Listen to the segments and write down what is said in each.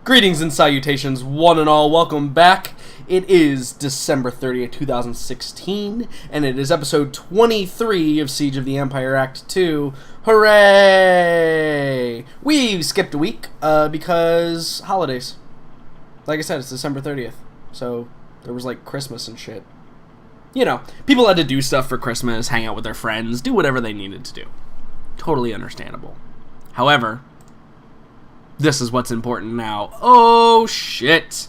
Greetings and salutations, one and all. Welcome back. It is December 30th, 2016, and it is episode 23 of Siege of the Empire Act 2. Hooray! We skipped a week because holidays. Like I said, it's December 30th, so there was like Christmas and shit. You know, people had to do stuff for Christmas, hang out with their friends, do whatever they needed to do. Totally understandable. However, this is what's important now. Oh, shit.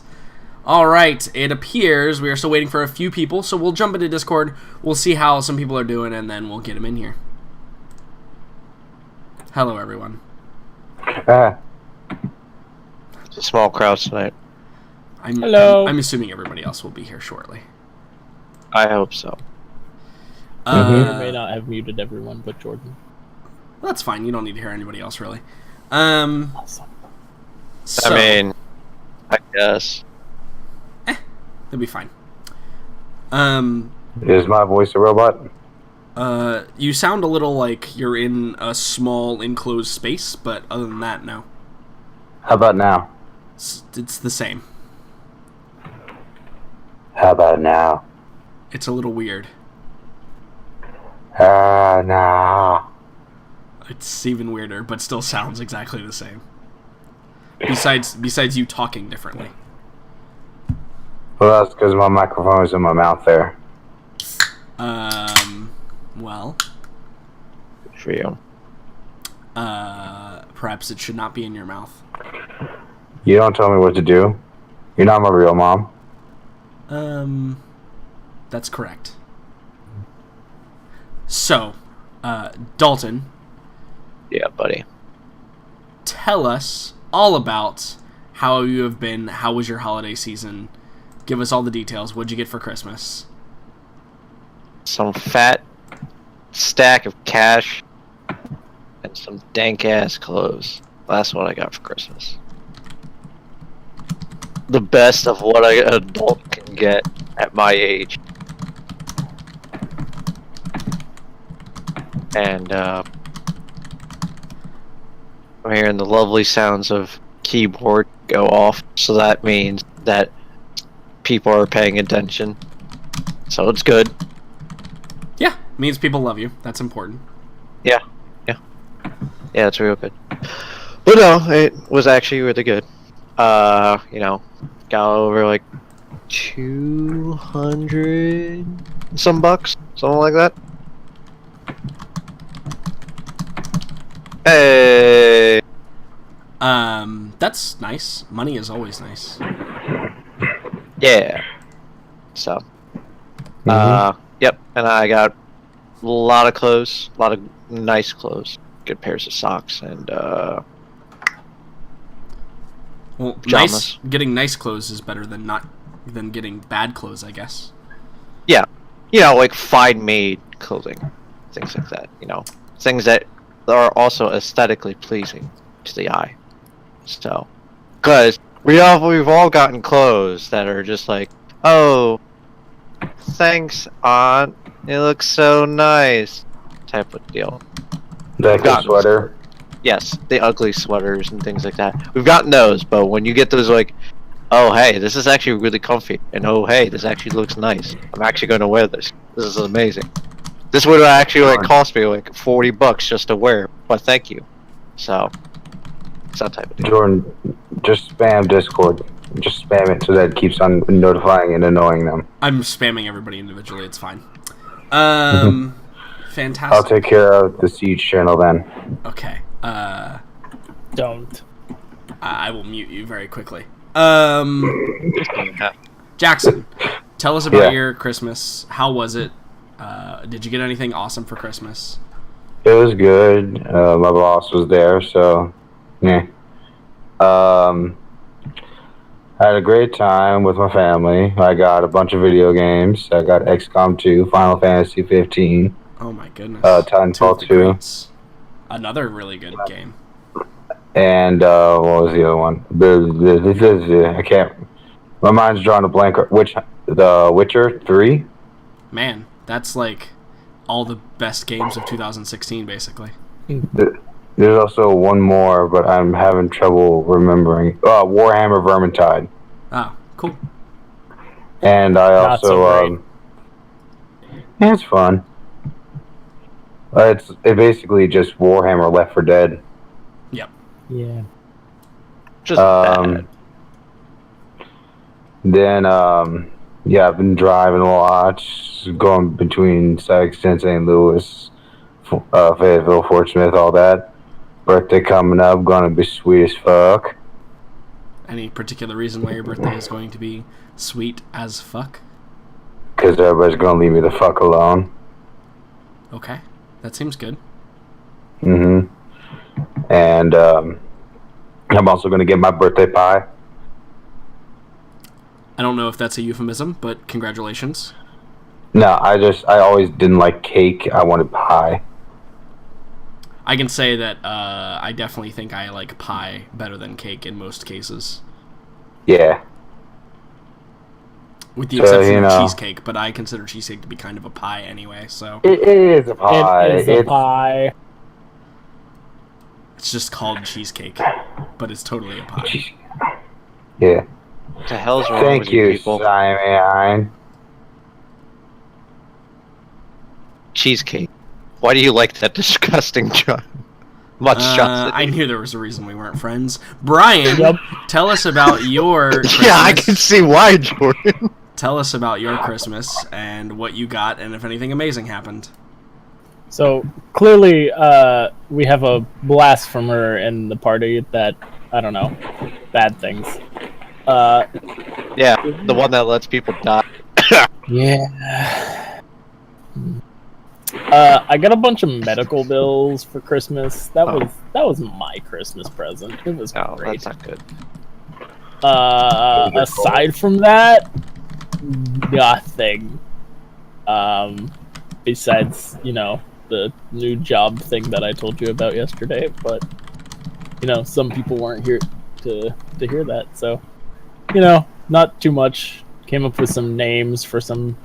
Alright, it appears we are still waiting for a few people, so we'll jump into Discord, we'll see how some people are doing, and then we'll get them in here. Hello, everyone. It's a small crowd tonight. Hello. I'm assuming everybody else will be here shortly. I hope so. You may not have muted everyone but Jordan. That's fine, you don't need to hear anybody else, really. Awesome. So, I mean, I guess. it'll be fine. Is my voice a robot? You sound a little like you're in a small enclosed space, but other than that, no. How about now? It's the same. How about now? It's a little weird. No. It's even weirder, but still sounds exactly the same. Besides you talking differently. Well, that's because my microphone is in my mouth there. Well. Good for you. Perhaps it should not be in your mouth. You don't tell me what to do. You're not my real mom. That's correct. So, Dalton. Yeah, buddy. Tell us all about how you have been. How was your holiday season? Give us all the details. What'd you get for Christmas? Some fat stack of cash and some dank ass clothes. That's what I got for Christmas. The best of what an adult can get at my age. And I'm hearing the lovely sounds of keyboard go off, so that means that people are paying attention. So it's good. Yeah, means people love you. That's important. Yeah, it's real good. But no, it was actually really good. You know, got over like 200 some bucks, something like that. Hey. That's nice. Money is always nice. Yeah. So. Yep. And I got a lot of clothes, a lot of nice clothes, good pairs of socks, and well, pajamas. Getting nice clothes is better than getting bad clothes, I guess. Yeah. You know, like fine made clothing, things like that. You know, things that are also aesthetically pleasing to the eye. So, because we've all gotten clothes that are just like, oh, thanks, Aunt, it looks so nice, type of deal. That sweater. Yes, the ugly sweaters and things like that. We've gotten those, but when you get those like, oh hey, this is actually really comfy, and oh hey, this actually looks nice. I'm actually going to wear this. This is amazing. This would actually like cost me like $40 just to wear, but thank you. So, it's that type of deal. Jordan, just spam Discord. Just spam it so that it keeps on notifying and annoying them. I'm spamming everybody individually. It's fine. Fantastic. I'll take care of the Siege channel then. Okay. Don't. I will mute you very quickly. Jackson, tell us about your Christmas. How was it? Did you get anything awesome for Christmas? It was good. My boss was there, so yeah. I had a great time with my family. I got a bunch of video games. I got XCOM 2, Final Fantasy 15. Oh my goodness. Titanfall 2. Another really good game. And what was the other one? I can't. My mind's drawing a blank. The Witcher 3? Man, that's like all the best games of 2016, basically. There's also one more, but I'm having trouble remembering. Warhammer Vermintide. Ah, cool. And I Not also, so great. yeah, it's fun. It's basically just Warhammer Left 4 Dead. Yep. Yeah. Just bad. Then, yeah, I've been driving a lot, going between Sexton, St. Louis, Fayetteville, Fort Smith, all that. Birthday coming up, gonna be sweet as fuck. Any particular reason why your birthday is going to be sweet as fuck? Because everybody's gonna leave me the fuck alone. Okay, that seems good. Mm-hmm. And, I'm also gonna get my birthday pie. I don't know if that's a euphemism, but congratulations. No, I always didn't like cake. I wanted pie. I can say that I definitely think I like pie better than cake in most cases. Yeah. With the exception of cheesecake, but I consider cheesecake to be kind of a pie anyway, so... It is a pie. It is a pie. It's just called cheesecake, but it's totally a pie. Yeah. What the hell's wrong Thank with you you, people? Simon. Cheesecake. Why do you like that disgusting monstrosity? I knew there was a reason we weren't friends. Brian, tell us about your Christmas. Yeah, I can see why, Jordan. Tell us about your Christmas and what you got and if anything amazing happened. So clearly, we have a blasphemer in the party that, I don't know, bad things. Yeah, the one that lets people die. Yeah. I got a bunch of medical bills for Christmas. That was my Christmas present. It was No, great. that's not good. Aside from that, nothing. Besides, the new job thing that I told you about yesterday, but some people weren't here to hear that, so not too much. Came up with some names for some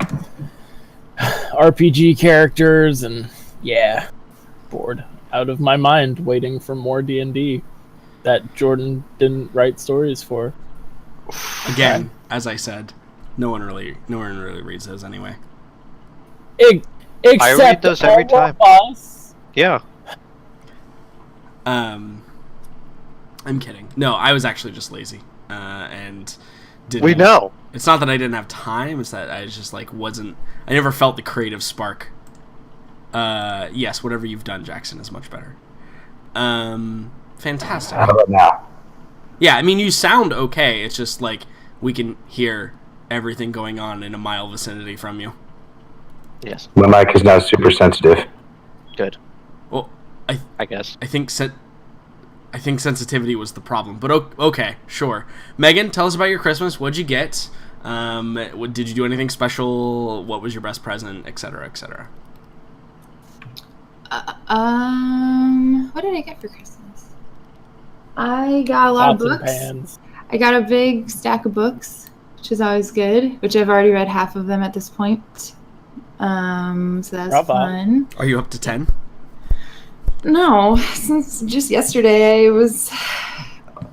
RPG characters, and yeah, bored out of my mind waiting for more D&D that Jordan didn't write stories for. Again, as I said, no one really reads those anyway. Except I read those every time. Us. Yeah. I'm kidding. No, I was actually just lazy, and didn't. We know. It's not that I didn't have time. It's that I just wasn't. I never felt the creative spark. Yes, whatever you've done, Jackson, is much better. Fantastic. How about now? Yeah, I mean, you sound okay. It's just we can hear everything going on in a mile vicinity from you. Yes. My mic is now super sensitive. Good. Well, I guess. I think sensitivity was the problem, but okay, sure. Megan, tell us about your Christmas. What'd you get? Did you do anything special? What was your best present, etc., etc.? What did I get for Christmas? I got a lot of Pots and books. pans. I got a big stack of books, which is always good, which I've already read half of them at this point. So that's fun. Are you up to 10? No, since just yesterday I was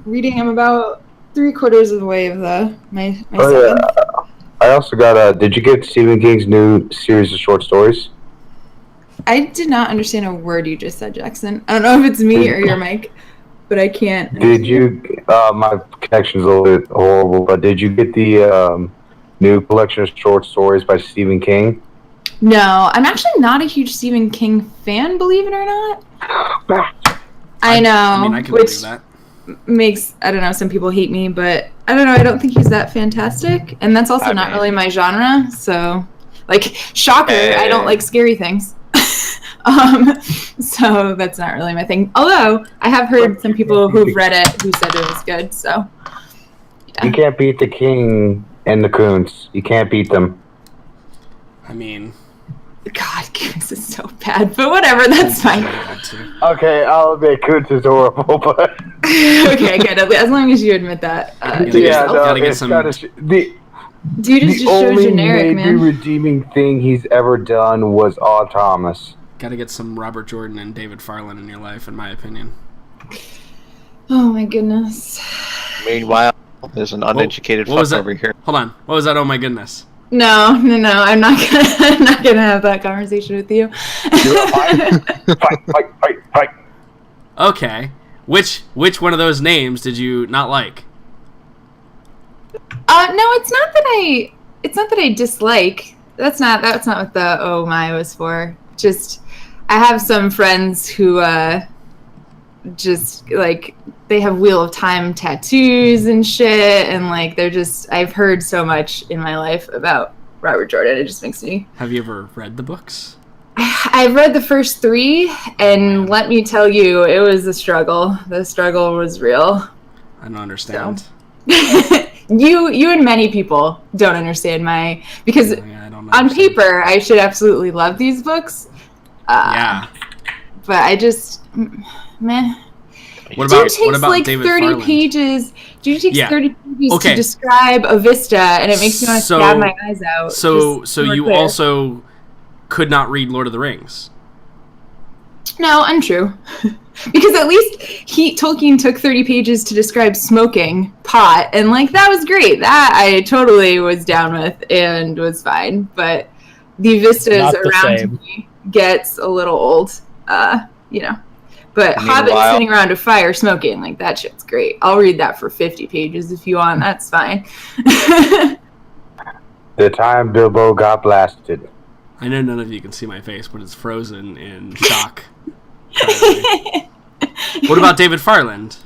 reading. I'm about 3/4 of the way of my seventh. Yeah. I also got did you get Stephen King's new series of short stories? I did not understand a word you just said, Jackson. I don't know if it's me or your mic, but I can't. Did you my connection's a little bit horrible, but did you get the new collection of short stories by Stephen King? No, I'm actually not a huge Stephen King fan, believe it or not. I know, I mean, I can which believe that. makes, I don't know, some people hate me, but I don't know, I don't think he's that fantastic, and that's also not really my genre, so, shocker, I don't like scary things. So that's not really my thing. Although, I have heard some people who've read it who said it was good, so. Yeah. You can't beat the King and the Kuntz. You can't beat them. I mean... God, Kuntz is so bad, but whatever, that's fine. Okay, I'll admit Kuntz is horrible, but... Okay, good. As long as you admit that. Gotta get some... Dude is just so generic, man. The only maybe redeeming thing he's ever done was Thomas. Gotta get some Robert Jordan and David Farland in your life, in my opinion. Oh my goodness. Meanwhile, there's an uneducated fuck over here. Hold on. What was that? Oh my goodness. No. I'm not gonna have that conversation with you. Fight. Okay. Which one of those names did you not like? No, it's not that I dislike. That's not what the oh my was for. Just I have some friends who just like they have Wheel of Time tattoos and shit, and like they're just I've heard so much in my life about Robert Jordan. It just makes me. Have you ever read the books? I've read the first 3, and let me tell you, it was a struggle. The struggle was real. I don't understand. So. You and many people don't understand because I don't on paper I should absolutely love these books. Yeah. But I just meh. What Dude takes about like David 30 Farland? pages. Dude takes Yeah. 30 pages Okay. to describe a vista, and it makes me want to stab my eyes out. So Just you clear. also could not read Lord of the Rings. No, untrue. Because at least Tolkien took 30 pages to describe smoking pot, and like that was great. That I totally was down with and was fine. But the vistas Not the around same. me gets a little old, you know. But Meanwhile- hobbits sitting around a fire smoking, like that shit's great. I'll read that for 50 pages if you want. That's fine. The time Bilbo got blasted. I know none of you can see my face, but it's frozen in shock. What about David Farland?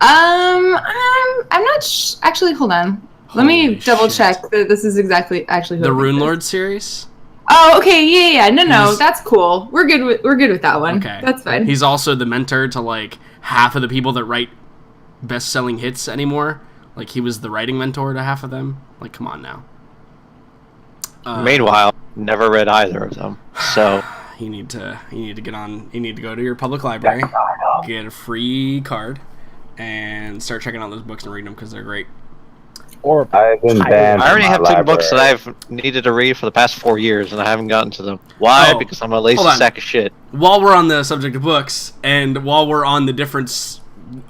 I'm not actually. Hold on. Let me Holy double shit. check that this is exactly actually who The I think Rune it is. Lord series? Oh, okay, yeah. No, He's- that's cool. We're good with that one. Okay. That's fine. He's also the mentor to like half of the people that write best-selling hits anymore. Like he was the writing mentor to half of them. Like come on now. Meanwhile, never read either of them. So You need to get on. You need to go to your public library, get a free card, and start checking out those books and reading them because they're great. Or I've been banned. I already from have my 2 books that library. I've needed to read for the past 4 years, and I haven't gotten to them. Why? Oh, Because I'm a lazy hold on. sack of shit. While we're on the subject of books, and while we're on the difference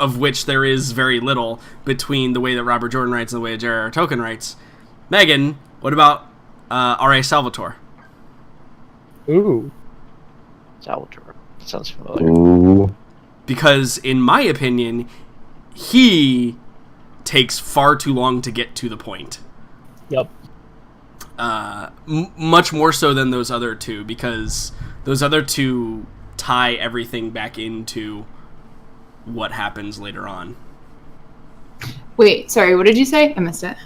of which there is very little between the way that Robert Jordan writes and the way that J.R.R. Tolkien writes, Megan, what about R.A. Salvatore? ooh, Salvatore. Sounds familiar. Ooh. Because in my opinion, he takes far too long to get to the point. yep. Much more so than those other two, because those other two tie everything back into what happens later on. Wait, sorry. What did you say? I missed it.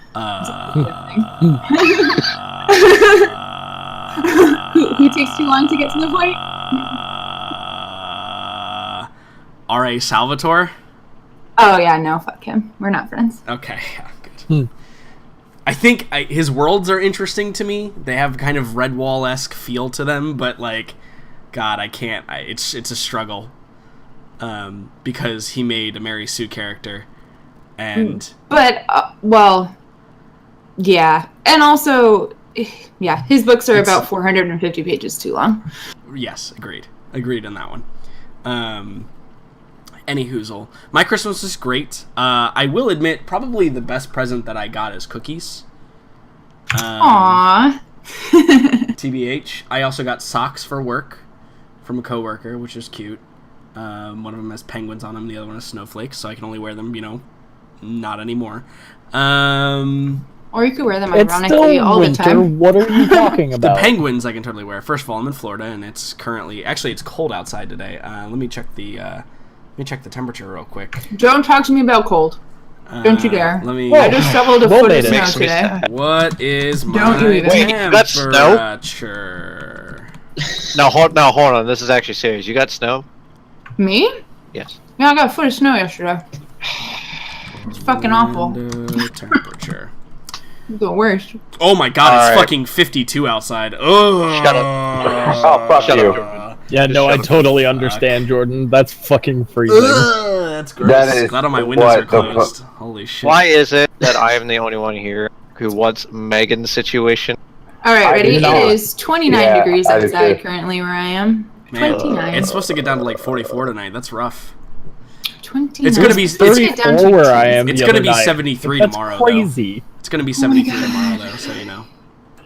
Who takes too long to get to the point? R.A. Salvatore? Oh yeah, no, fuck him. We're not friends. Okay, yeah, good. I think his worlds are interesting to me. They have kind of Redwall-esque feel to them, but like, God, I can't. It's a struggle. Because he made a Mary Sue character, and But well, yeah, and also, yeah, his books are about 450 pages too long. yes, agreed on that one. Any hoozle. My Christmas is great. I will admit, probably the best present that I got is cookies. Aww. TBH. I also got socks for work from a coworker, which is cute. One of them has penguins on them, the other one has snowflakes, so I can only wear them, not anymore. Or you could wear them It's ironically still all winter. the time. What are you talking The about? penguins I can totally wear. First of all, I'm in Florida, and it's currently... Actually, it's cold outside today. Let me check the temperature real quick. Don't talk to me about cold. Don't you dare. Let me... I just shoveled a Well, foot of made it. snow Makes me today. sad. What is my Don't you even- Wait, you got snow? temperature? No, hold on. This is actually serious. You got snow? Me? Yes. Yeah, I got a foot of snow yesterday. It's fucking awful. Window temperature. The worst. Oh my god, All it's right. fucking 52 outside. Oh, Shut up. Oh, fuck Shut you. up, Jordan. Yeah, no, I Shut up. totally understand, Jordan. That's fucking freezing. That's gross. That is Glad all my windows what are the closed. Holy shit. Why is it that I am the only one here who wants Megan's situation? All right, I ready? did It not. is 29 Yeah, degrees I did outside too. currently where I am. Man, 29. it's supposed to get down to like 44 tonight. That's rough. 29. It's gonna be- Let's get down 34 to where I am. It's the gonna other be night. 73 That's tomorrow, crazy. It's gonna be 73 tomorrow, though, so you know.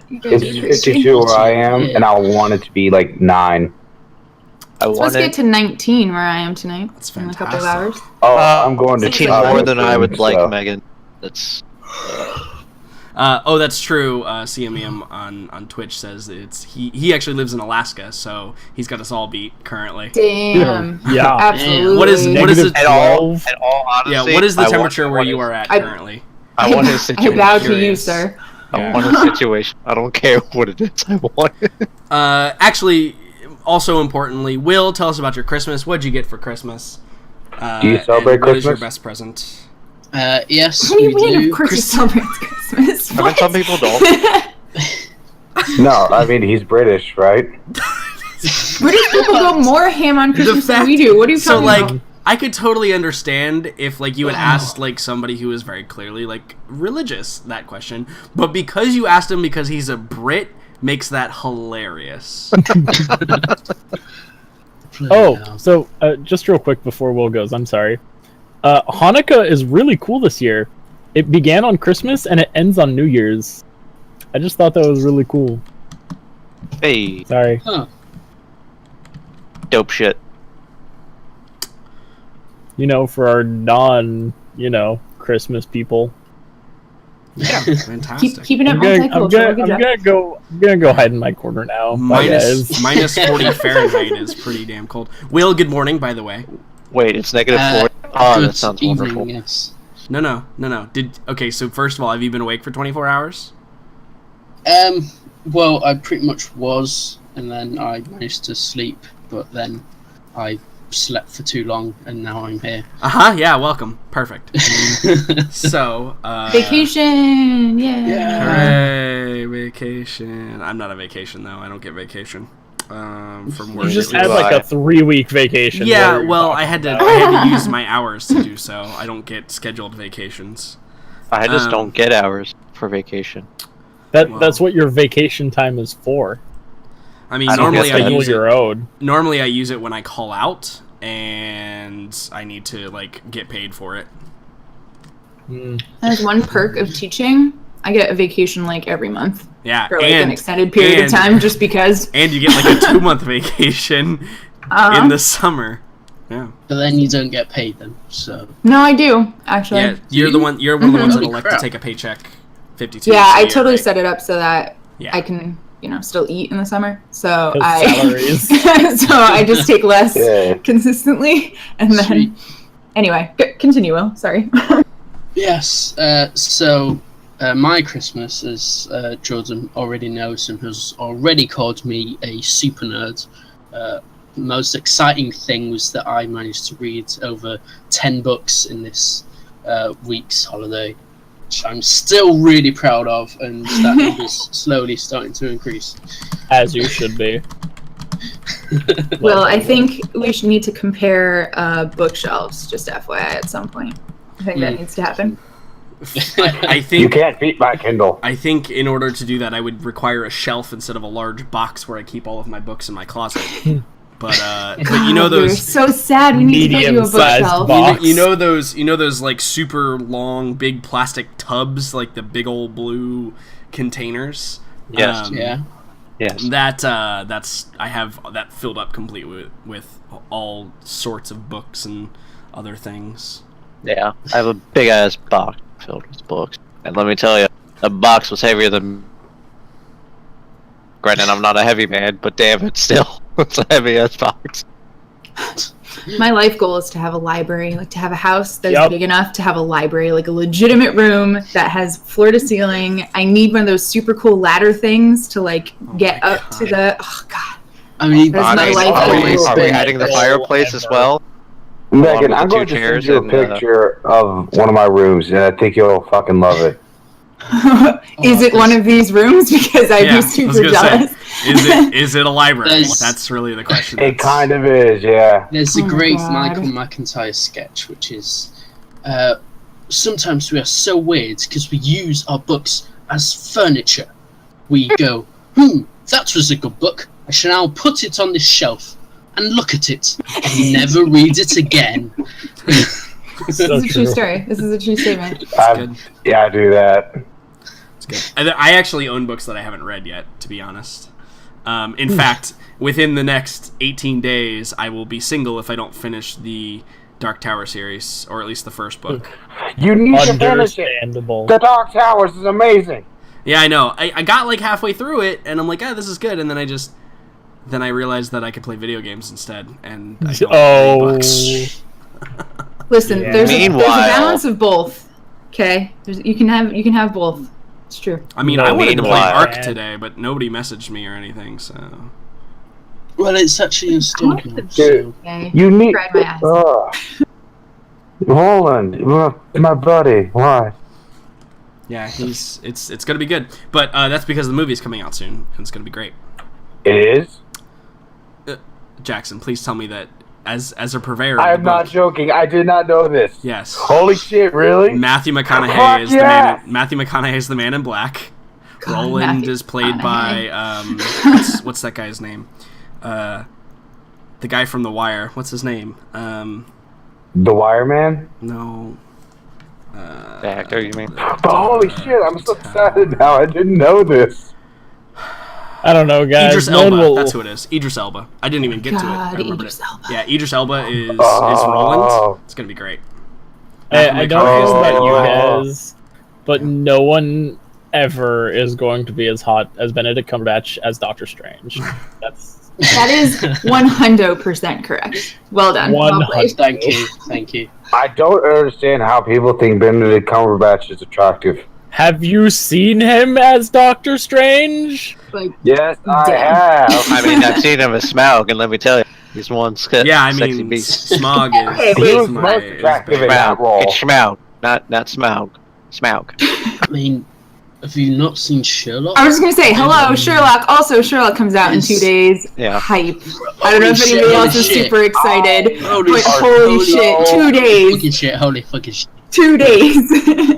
It's 52 where I am, and I want it to be like 9. I Let's want get it to 19 where I am tonight. That's in a couple of fantastic. hours. Oh, I'm going to 18 like more than I would like, so. Megan. That's Oh, that's true. CMEM on Twitch says he actually lives in Alaska, so he's got us all beat currently. Damn. Yeah. Absolutely. What is Negative the at all. 12. In all honesty, yeah? What is the I want- temperature where I you want are at I- currently? I want a I situation. bow to you, Curious. sir. I want a situation. I don't care what it is. I want it. Actually, also importantly, Will, tell us about your Christmas. What'd you get for Christmas? Do you celebrate and what is your Christmas? best present? Yes, What do you we mean? do. Of course he celebrates Christmas. I mean, some people don't. No, I mean, he's British, right? British people go more ham on Christmas than fact- we do. What are you So talking like, about? I could totally understand if like you had asked like somebody who is very clearly like religious that question, but because you asked him because he's a Brit makes that hilarious. Oh, so just real quick before Will goes, I'm sorry. Hanukkah is really cool this year. It began on Christmas and it ends on New Year's. I just thought that was really cool. Hey, Sorry. dope shit. You know, for our non, Christmas people. Yeah, fantastic. Keeping it I'm gonna, multicultural. Good job. I'm gonna go hide in my corner now. Bye, guys. minus 40 Fahrenheit is pretty damn cold. Will, good morning, by the way. Wait, it's negative 4. Oh, Good that sounds evening, wonderful. Yes. No. Okay, so first of all, have you been awake for 24 hours? Well, I pretty much was, and then I managed to sleep, but then I slept for too long, and now I'm here. Yeah, welcome. Perfect. So, Vacation. Yeah. Hooray, vacation. I'm not a vacation though. I don't get vacation from work. You just Really had like why? a 3-week vacation. Yeah, What are you well, talking I had about? to use my hours to do so. I don't get scheduled vacations. I just Um, don't get hours for vacation. That's what your vacation time is for. I mean, I don't normally get I that. use it. your own. Normally I use it when I call out, and I need to like get paid for it. There's one perk of teaching. I get a vacation like every month Yeah, for like an extended period of time, just because. and you get like a 2-month vacation in the summer. Yeah. But then you don't get paid then, so... No, I do actually. Yeah, you're one of the ones that Holy elect crap. to take a paycheck 52 Yeah, weeks a I year, totally right? set it up so that Yeah. I can, still eat in the summer. So 'Cause I salaries. so I just take less Yeah. consistently, and then Sweet. anyway, continue. Will, sorry. Yes, so my Christmas, as Jordan already knows and has already called me a super nerd, the most exciting thing was that I managed to read over 10 books in this week's holiday, which I'm still really proud of, and that number's slowly starting to increase. As you should be. Well, I think we should need to compare bookshelves, just FYI, at some point. I think that needs to happen. I You think can't beat my Kindle. I think in order to do that, I would require a shelf instead of a large box where I keep all of my books in my closet. But you know God, we're those so sad. We need to get you a medium-sized bookshelf. box. you know those like super long big plastic tubs, like the big old blue containers. Yes. Yeah. Yes. That's I have that filled up complete with all sorts of books and other things. Yeah. I have a big ass box filled with books. And let me tell you, the box was heavier than... Granted, I'm not a heavy man, but damn it, still. It's a heavy ass box. My life goal is to have a library, like to have a house that's Yep. big enough to have a library, like a legitimate room that has floor to ceiling. I need one of those super cool ladder things to like get my up to the. Oh God. I mean, That's my life Are we goal. adding the fireplace as well? Megan, with I'm the going two to send chairs you a and, picture of one of my rooms, and I think you'll fucking love it. Is it one of these rooms? Because I'd Yeah, I be was super gonna say, jealous. Is it a library? There's- That's really the question. It kind of is, yeah. There's a Oh my great God. Michael McIntyre sketch, which is sometimes we are so weird because we use our books as furniture. We go, that was a good book. I shall now put it on this shelf. and look at it and never read it again. This is a true story. This is a true statement. Good. Yeah, I do that. It's good. I actually own books that I haven't read yet, to be honest. In fact, within the next 18 days, I will be single if I don't finish the Dark Tower series, or at least the first book. You need to finish it. Understandable. The Dark Towers is amazing. Yeah, I know. I got like halfway through it, and I'm like, this is good, and then I realized that I could play video games instead, and I don't read books. Listen, Yeah. there's a Meanwhile- balance of both. Okay, you can have both. It's true. I mean, No, I wanted to play meanwhile- Ark today, but nobody messaged me or anything, so... Well, it's actually installed now. Dude. So. Okay. You need. Cried my ass. Roland, my buddy. Why? Yeah, it's gonna be good. But that's because the movie's coming out soon, and it's gonna be great. It is. Jackson, please tell me that as a purveyor of I am the not book, joking. I did not know this. yes, Holy shit! Really? Matthew McConaughey Fuck is yeah! Matthew McConaughey is the Man in Black. God, Roland Matthew is played by McConaughey. what's that guy's name? The guy from The Wire. What's his name? The Wire Man. No. The actor, you mean? But holy shit! I'm so excited now. I didn't know this. I don't know, guys. Idris No one Elba. will- That's who it is. Idris Elba. I didn't even get to it. I God, remembered Idris it. Elba. Yeah, Idris Elba is Oh. Roland. It's gonna be great. I don't know about you Oh. guys, but no one ever is going to be as hot as Benedict Cumberbatch as Doctor Strange. That is 100% correct. Well done. Well played. Thank you. I don't understand how people think Benedict Cumberbatch is attractive. Have you seen him as Doctor Strange? Like, Yes, I Damn. have. I mean, I've seen him as Smaug, and let me tell you, he's one Yeah, I sexy mean, beast. Smog Hey, is. he was is my- most is attractive big. in that role. It's Smaug, not Smaug. Smaug. I mean, have you not seen Sherlock? I was just gonna say, hello, Sherlock. Also, Sherlock comes out in 2 days. Yeah. Hype. I don't know if Holy anybody shit, else is holy super excited, Holy but shit, holy shit, no. 2 days. Fucking shit, holy fucking shit. 2 days.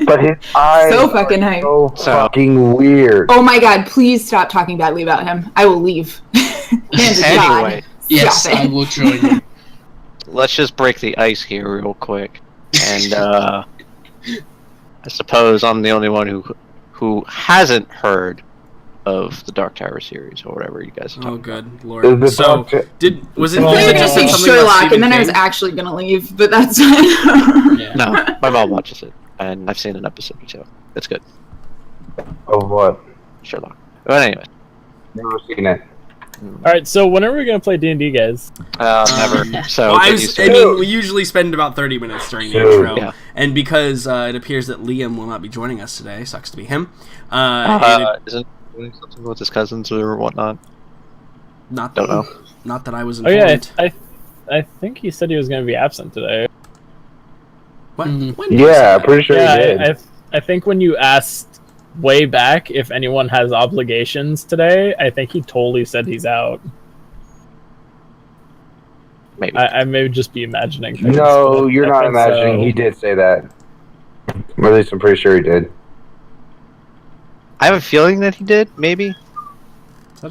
But his eyes So fucking hype. so So- fucking weird. Oh my god, please stop talking badly about him. I will leave. Hands of Anyway, God. Yes, Stop I it. will join you. let's just break the ice here real quick. And I suppose I'm the only one who hasn't heard of the Dark Tower series or whatever you guys are talking Oh, about. good The lord. So, Dark Ta- was it Well, you I that was just gonna said say something about Sherlock, Stephen and then I was King? actually gonna leave, but that's fine. Yeah. No, my mom watches it, and I've seen an episode or two. It's good. Of what? Sherlock. But anyway, Never seen it. All right, so when are we gonna play D&D, guys? never. So Well, get used to I it. mean, we usually spend about 30 minutes during the Dude. intro, Yeah. and because it appears that Liam will not be joining us today, sucks to be him. And Isn't he doing something with his cousins or whatnot? not Don't know. Not that I was Oh informed. yeah, I think he said he was gonna be absent today. What? Mhm. When did you say Yeah, I'm that? pretty sure Yeah, he did. I think when you asked way back if anyone has obligations today, I think he totally said he's out. Maybe. I may just be imagining things. No, but you're I not think imagining. so. He did say that. Or at least I'm pretty sure he did. I have a feeling that he did, maybe.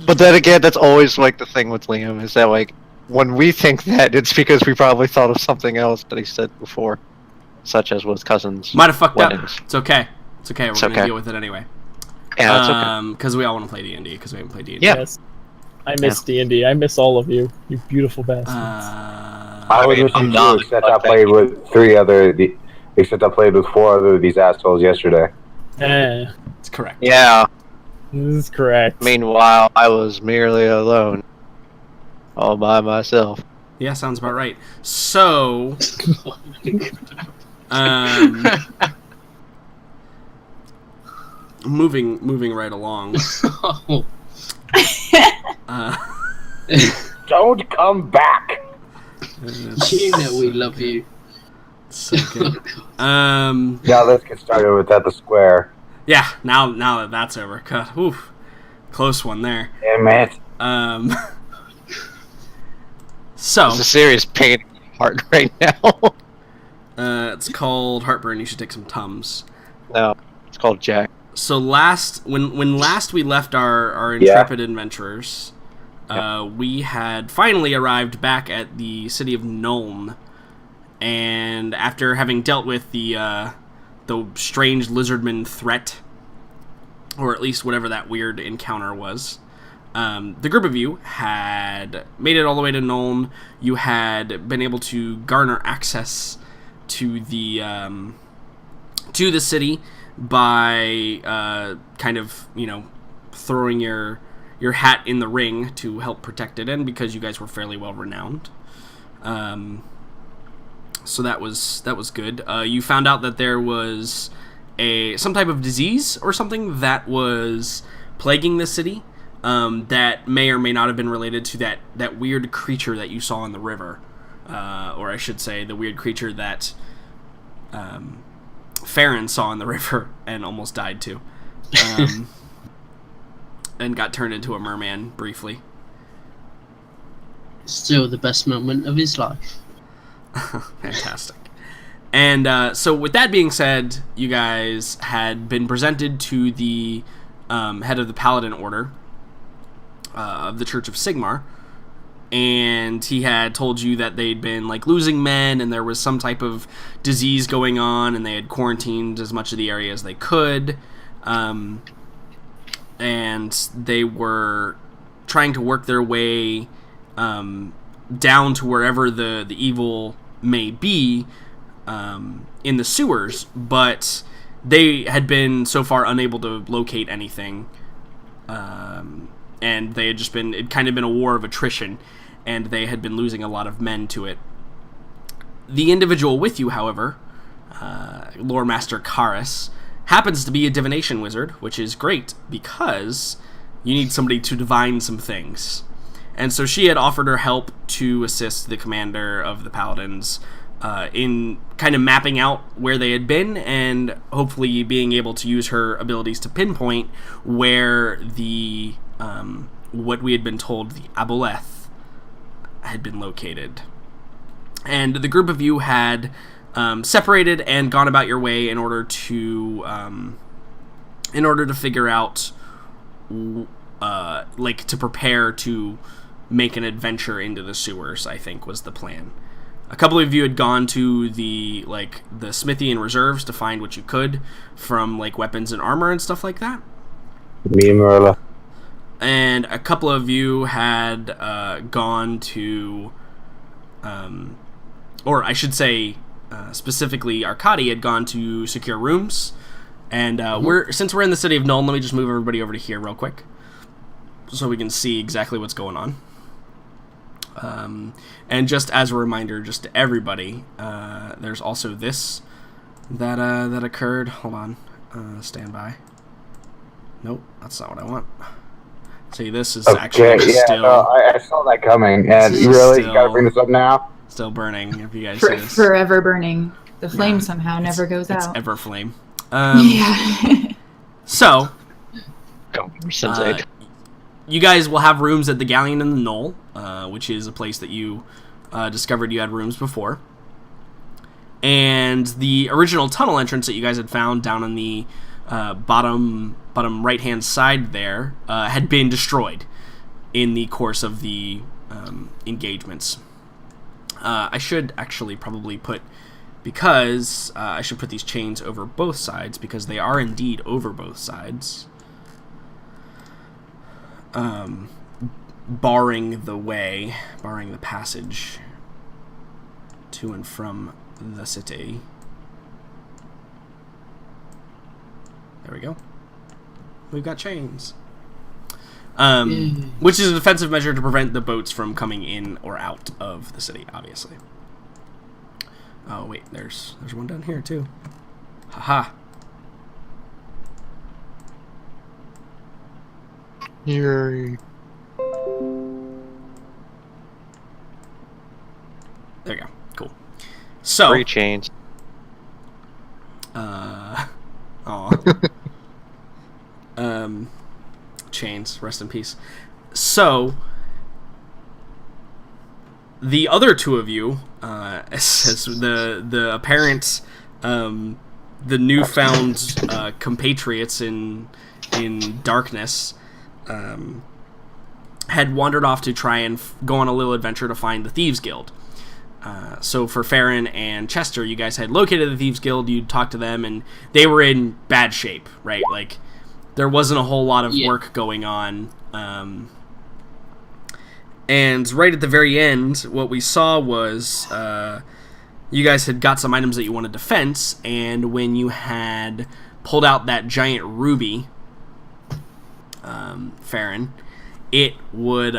But then again, that's always like the thing with Liam is that like when we think that, it's because we probably thought of something else that he said before, such as with cousins. Might have fucked up. weddings. It's okay. It's okay. We're It's gonna okay. deal with it anyway. Yeah, that's okay. Because we all want to play D&D. Because we haven't played D&D. Yeah. Yes. I miss D&D. I miss all of you. You beautiful bastards. I was mean, with I'm you not, too, except but I played with except I played with 4 other of these assholes yesterday. It's correct. Yeah. This is correct. Meanwhile, I was merely alone, all by myself. Yeah, sounds about right. So, moving right along. Oh, Uh, Don't come back! you know we love you. so good. Now let's get started with at the square. Yeah. Now that that's over, God, oof, close one there. Damn it. So It's a serious pain in my heart right now. it's called Heartburn. You should take some Tums. No, it's called Jack. So when last we left our Yeah. intrepid adventurers, we had finally arrived back at the city of Nuln, and after having dealt with the strange lizardman threat, or at least whatever that weird encounter was, the group of you had made it all the way to Nuln. You had been able to garner access to the city by kind of, throwing your hat in the ring to help protect it, and because you guys were fairly well renowned. So that was good. You found out that there was some type of disease or something that was plaguing the city, that may or may not have been related to that weird creature that you saw in the river, or I should say the weird creature that Farron saw in the river and almost died too, and got turned into a merman briefly. Still the best moment of his life. Fantastic. And so with that being said, you guys had been presented to the head of the Paladin Order of the Church of Sigmar, and he had told you that they'd been losing men, and there was some type of disease going on, and they had quarantined as much of the area as they could, and they were trying to work their way down to wherever the evil may be in the sewers, but they had been so far unable to locate anything, and they had it'd kind of been a war of attrition, and they had been losing a lot of men to it. The individual with you, however, Lore Master Karis, happens to be a divination wizard, which is great because you need somebody to divine some things. And so she had offered her help to assist the commander of the Paladins in kind of mapping out where they had been, and hopefully being able to use her abilities to pinpoint where the what we had been told the Aboleth had been located. And the group of you had separated and gone about your way in order to figure out to prepare to make an adventure into the sewers, I think was the plan. A couple of you had gone to the smithy and reserves to find what you could from weapons and armor and stuff like that. Me and Marilla. And a couple of you had gone to, or I should say, specifically Arcadi had gone to secure rooms. And since we're in the city of Nuln, let me just move everybody over to here real quick, so we can see exactly what's going on. And just as a reminder, just to everybody, there's also this that occurred. Hold on, stand by. Nope, that's not what I want. See, this is actually still. No, I saw that coming, and you really gotta bring this up now. Still burning. If you guys see this, forever burning. The flame somehow never goes out. It's ever flame. Yeah. So, Sensei. you guys will have rooms at the Galleon in the Knoll, which is a place that you discovered you had rooms before. And the original tunnel entrance that you guys had found down on the bottom right-hand side there had been destroyed in the course of the engagements. I should actually probably put... Because I should put these chains over both sides, because they are indeed over both sides. Barring the passage to and from the city. There we go. We've got chains. Which is a defensive measure to prevent the boats from coming in or out of the city, obviously. Oh, wait, there's one down here, too. Haha. Yay. There you go. Cool. So... 3 chains. Chains, rest in peace. So... The other two of you, as the apparent, the newfound compatriots in darkness, had wandered off to try and go on a little adventure to find the Thieves Guild. So for Farron and Chester, you guys had located the Thieves Guild, you talked to them, and they were in bad shape, right? Like, there wasn't a whole lot of work going on. And right at the very end, what we saw was you guys had got some items that you wanted to fence, and when you had pulled out that giant ruby, Farron, it would...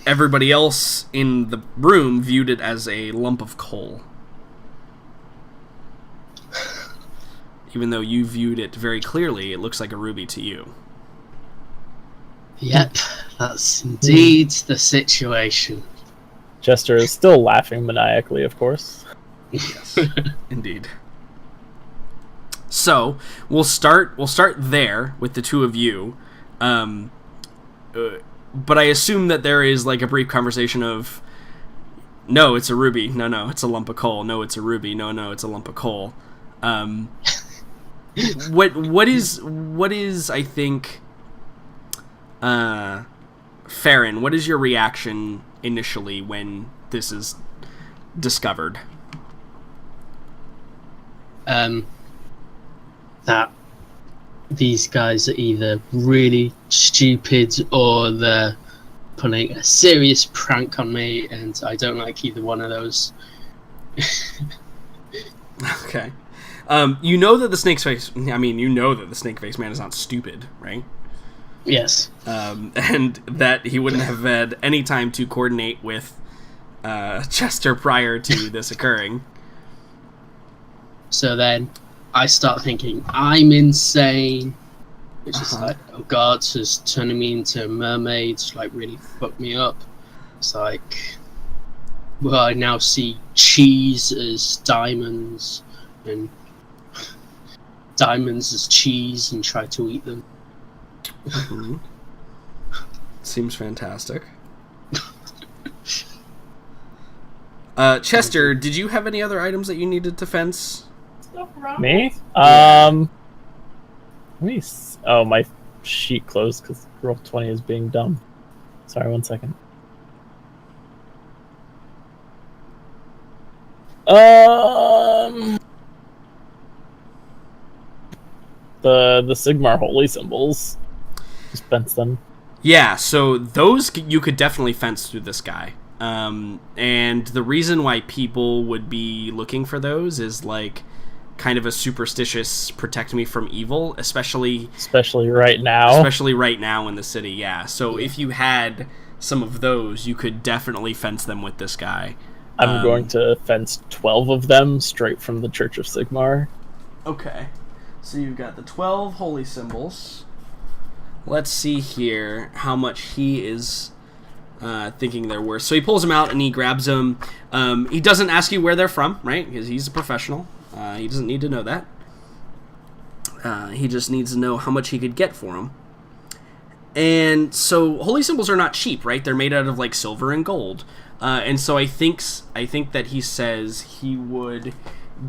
everybody else in the room viewed it as a lump of coal. Even though you viewed it very clearly, it looks like a ruby to you. Yep, that's indeed the situation. Chester is still laughing maniacally, of course. Yes, indeed. So we'll start there with the two of you. But I assume that there is like a brief conversation of, no, it's a ruby. No, it's a lump of coal. No, it's a ruby. No, it's a lump of coal. What is I think, Farron, what is your reaction initially when this is discovered? That these guys are either really stupid or they're pulling a serious prank on me, and I don't like either one of those. Okay. You know that the snake face man is not stupid, right? Yes. And that he wouldn't have had any time to coordinate with Chester prior to this occurring. So then I start thinking, I'm insane. Which is like, oh god, it's turning me into a mermaid, like really fucked me up. It's like, well, I now see cheese as diamonds, and diamonds as cheese, and try to eat them. Mm-hmm. Seems fantastic. Chester, did you have any other items that you needed to fence? Me? Oh, my sheet closed because roll 20 is being dumb. Sorry, 1 second. The Sigmar holy symbols. Just fence them. Yeah, so those you could definitely fence through this guy. And the reason why people would be looking for those is like kind of a superstitious protect me from evil, especially right now. Especially right now in the city, yeah. So if you had some of those, you could definitely fence them with this guy. I'm going to fence 12 of them straight from the Church of Sigmar. Okay. So you've got the 12 holy symbols. Let's see here how much he is thinking they're worth. So he pulls them out and he grabs them. He doesn't ask you where they're from, right? Because he's a professional. He doesn't need to know that. He just needs to know how much he could get for them. And so holy symbols are not cheap, right? They're made out of like silver and gold. And so I think that he says he would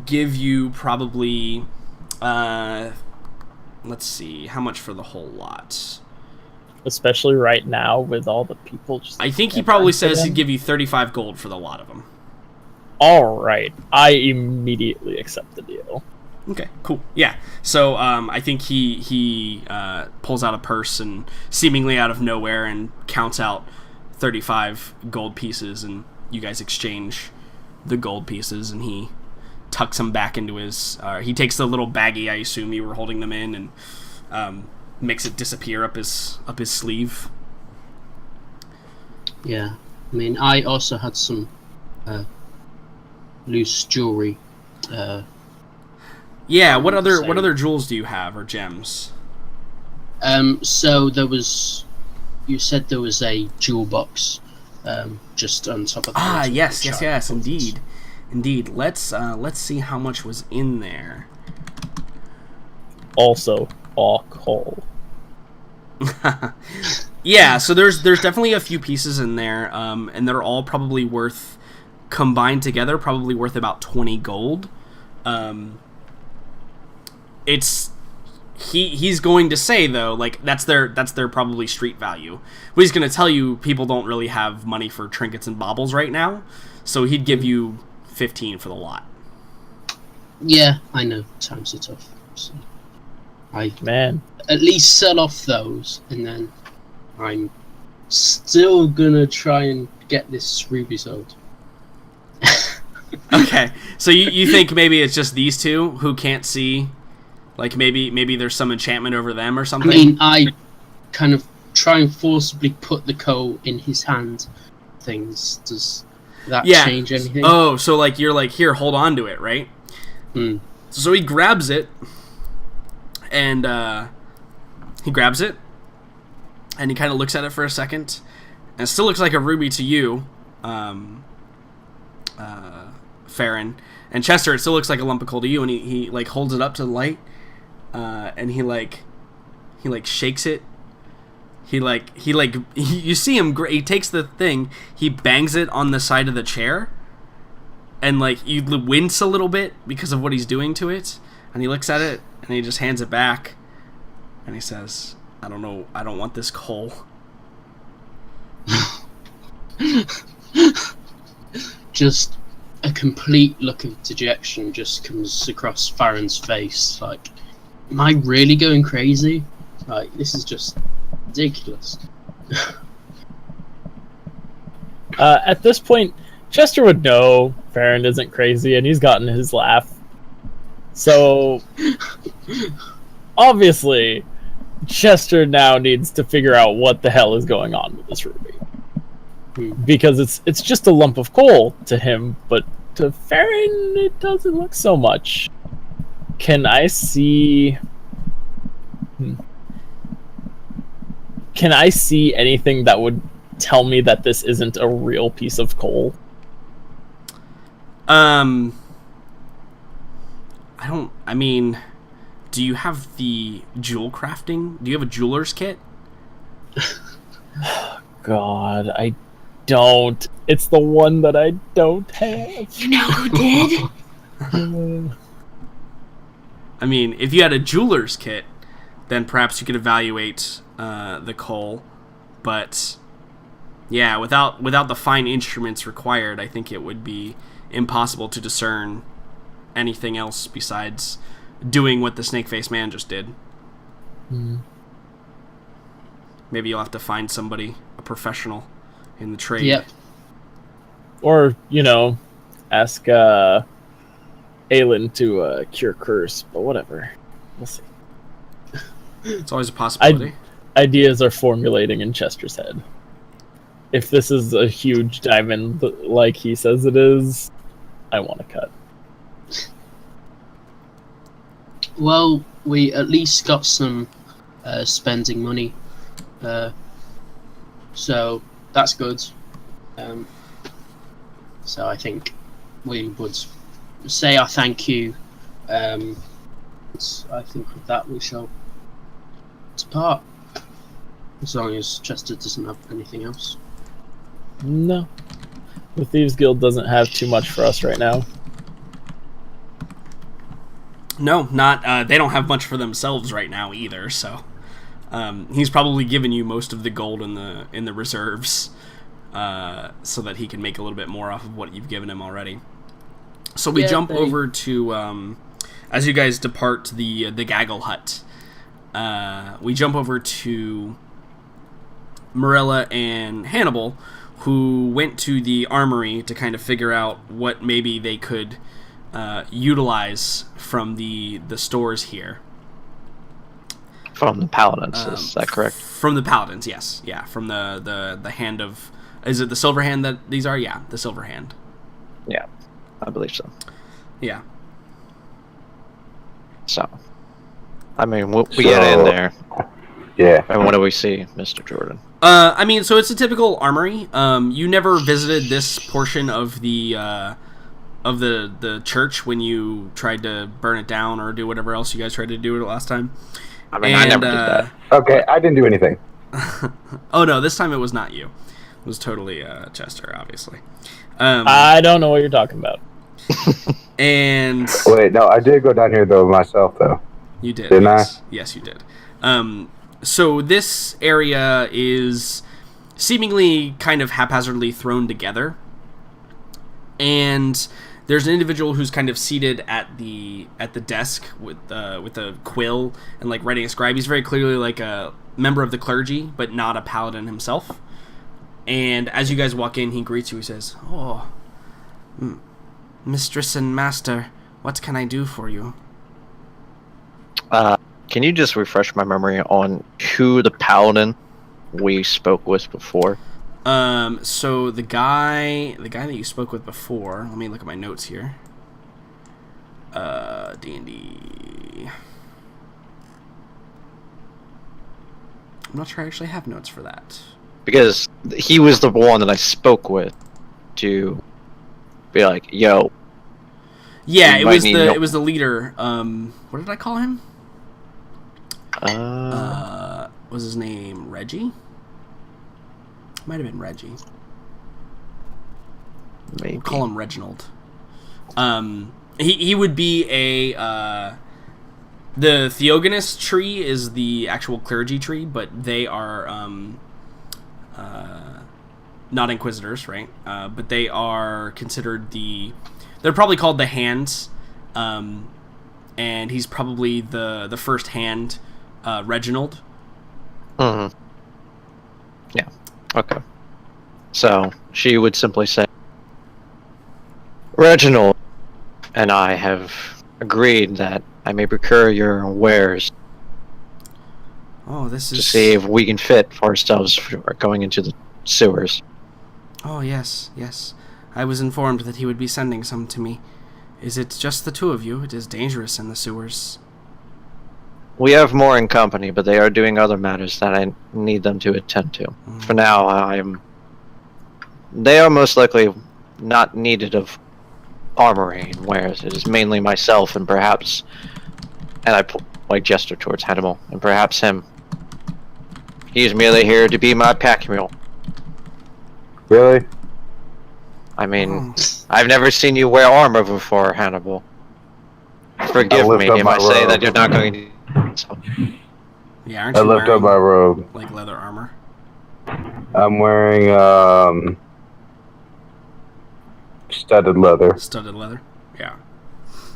give you probably, let's see, how much for the whole lot? Especially right now with all the people just... I think he probably says he'd give you 35 gold for the lot of them. All right. I immediately accept the deal. Okay, cool. Yeah. So I think he pulls out a purse and seemingly out of nowhere and counts out 35 gold pieces, and you guys exchange the gold pieces, and he tucks them back into his... he takes the little baggie, I assume you were holding them in, and makes it disappear up his sleeve. Yeah. I mean, I also had some loose jewelry. Yeah, what other jewels do you have, or gems? So there was... You said there was a jewel box just on top of the... Yes, indeed. Let's see how much was in there. Also, all coal. Yeah, so there's definitely a few pieces in there, and they're all probably worth, combined together, probably worth about 20 gold. It's he's going to say though, like that's their probably street value. But he's going to tell you people don't really have money for trinkets and baubles right now, so he'd give you 15 for the lot. Yeah, I know. Times are tough. So I Man, at least sell off those, and then I'm still gonna try and get this ruby sold. Okay, so you think maybe it's just these two who can't see, like maybe there's some enchantment over them or I something? mean, I kind of try and forcibly put the coal in his hand. Things, does that change anything? Oh, so like you're like, here, hold on to it, right? So he grabs it, and he kind of looks at it for a second, and it still looks like a ruby to you, Farron. And Chester, it still looks like a lump of coal to you, and he like holds it up to the light, and he shakes it. You see him, he takes the thing, he bangs it on the side of the chair, and like you wince a little bit because of what he's doing to it, and he looks at it and he just hands it back, and he says, I don't want this coal. Just a complete look of dejection just comes across Farron's face. Like, am I really going crazy? Like, this is just ridiculous. at this point, Chester would know Farron isn't crazy, and he's gotten his laugh. So, obviously, Chester now needs to figure out what the hell is going on with this ruby. Because it's just a lump of coal to him, but to Farron, it doesn't look so much. Can I see... Can I see anything that would tell me that this isn't a real piece of coal? I mean, do you have the jewel crafting? Do you have a jeweler's kit? God, I don't. It's the one that I don't have. You know who did? I mean, if you had a jeweler's kit, then perhaps you could evaluate the coal. But yeah, without the fine instruments required, I think it would be impossible to discern anything else besides doing what the snake-faced man just did. Maybe you'll have to find somebody, a professional in the trade. Yep. Or, ask Aelin to cure curse, but whatever. We'll see. It's always a possibility. Ideas are formulating in Chester's head. If this is a huge diamond like he says it is, I want to cut. Well, we at least got some spending money, so that's good. So I think we would say our thank you. I think with that we shall depart, as long as Chester doesn't have anything else. No. The Thieves Guild doesn't have too much for us right now. No, not. They don't have much for themselves right now either. So, he's probably given you most of the gold in the reserves, so that he can make a little bit more off of what you've given him already. So we jump over to, as you guys depart the Gaggle Hut. We jump over to Marilla and Hannibal, who went to the armory to kind of figure out what maybe they could utilize from the stores here. From the Paladins, is that correct? From the Paladins, yes. Yeah, from the hand of... Is it the Silver Hand that these are? Yeah, the Silver Hand. Yeah, I believe so. Yeah. So, I mean, we get in there. Yeah. And what do we see, Mr. Jordan? I mean, so it's a typical armory. You never visited this portion of the church when you tried to burn it down or do whatever else you guys tried to do it last time. I mean, I never did that. Okay, I didn't do anything. Oh no, this time it was not you. It was totally Chester, obviously. I don't know what you're talking about. And... Wait, no, I did go down here, though, myself, though. Yeah, I did. okay. I did go down here though myself, though. You did. Didn't yes. Yes, you did. So this area is seemingly kind of haphazardly thrown together, and there's an individual who's kind of seated at the desk with a quill and like writing a scribe. He's very clearly like a member of the clergy, but not a paladin himself. And as you guys walk in, he greets you. He says, "Oh, mistress and master, what can I do for you?" Can you just refresh my memory on who the paladin we spoke with before? So the guy that you spoke with before, let me look at my notes here. D&D. I'm not sure I actually have notes for that. Because he was the one that I spoke with to be like, yo. Yeah, it was the leader. What did I call him? Was his name Reggie? Might have been Reggie. Maybe. We'll call him Reginald. He would be the Theogonist tree is the actual clergy tree, but they are not Inquisitors, right? But they are considered they're probably called the Hands, and he's probably the first hand, Reginald. Mm-hmm. Yeah. Okay. So she would simply say, Reginald and I have agreed that I may procure your wares to see if we can fit for ourselves for going into the sewers. Oh, yes. I was informed that he would be sending some to me. Is it just the two of you? It is dangerous in the sewers. We have more in company, but they are doing other matters that I need them to attend to. For now, they are most likely not needed of armory and wares. It is mainly myself and perhaps, and I gesture towards Hannibal, and perhaps him. He is merely here to be my pack mule. Really? I mean, I've never seen you wear armor before, Hannibal. Forgive me if I say that you're not going to. So. Yeah, aren't you I lift up my robe. Like leather armor? I'm wearing studded leather. Studded leather? Yeah.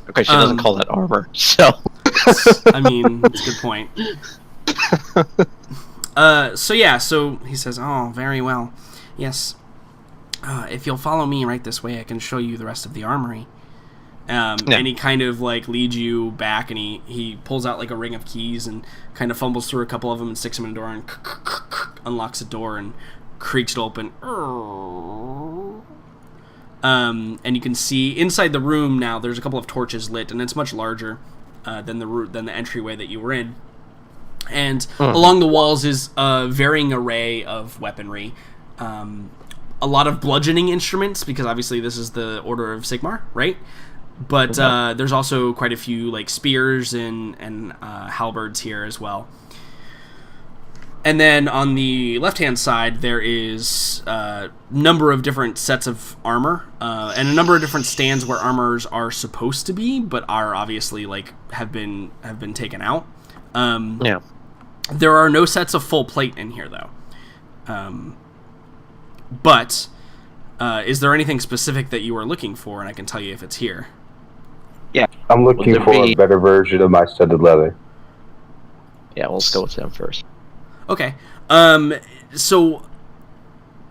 Okay, she doesn't call that armor, so. I mean, that's a good point. So he says, "Oh, very well. Yes. If you'll follow me right this way, I can show you the rest of the armory." And he kind of like leads you back, and he pulls out like a ring of keys and kind of fumbles through a couple of them and sticks them in a door and unlocks a door and creaks it open. And you can see inside the room now. There's a couple of torches lit, and it's much larger than the entryway that you were in. And along the walls is a varying array of weaponry. A lot of bludgeoning instruments, because obviously this is the Order of Sigmar, right? But there's also quite a few like spears and halberds here as well. And then on the left-hand side, there is a number of different sets of armor, and a number of different stands where armors are supposed to be, but are obviously like have been taken out. There are no sets of full plate in here, though. But is there anything specific that you are looking for, and I can tell you if it's here? Yeah, I'm looking for a better version of my studded leather. Yeah, let's go with him first. Okay. So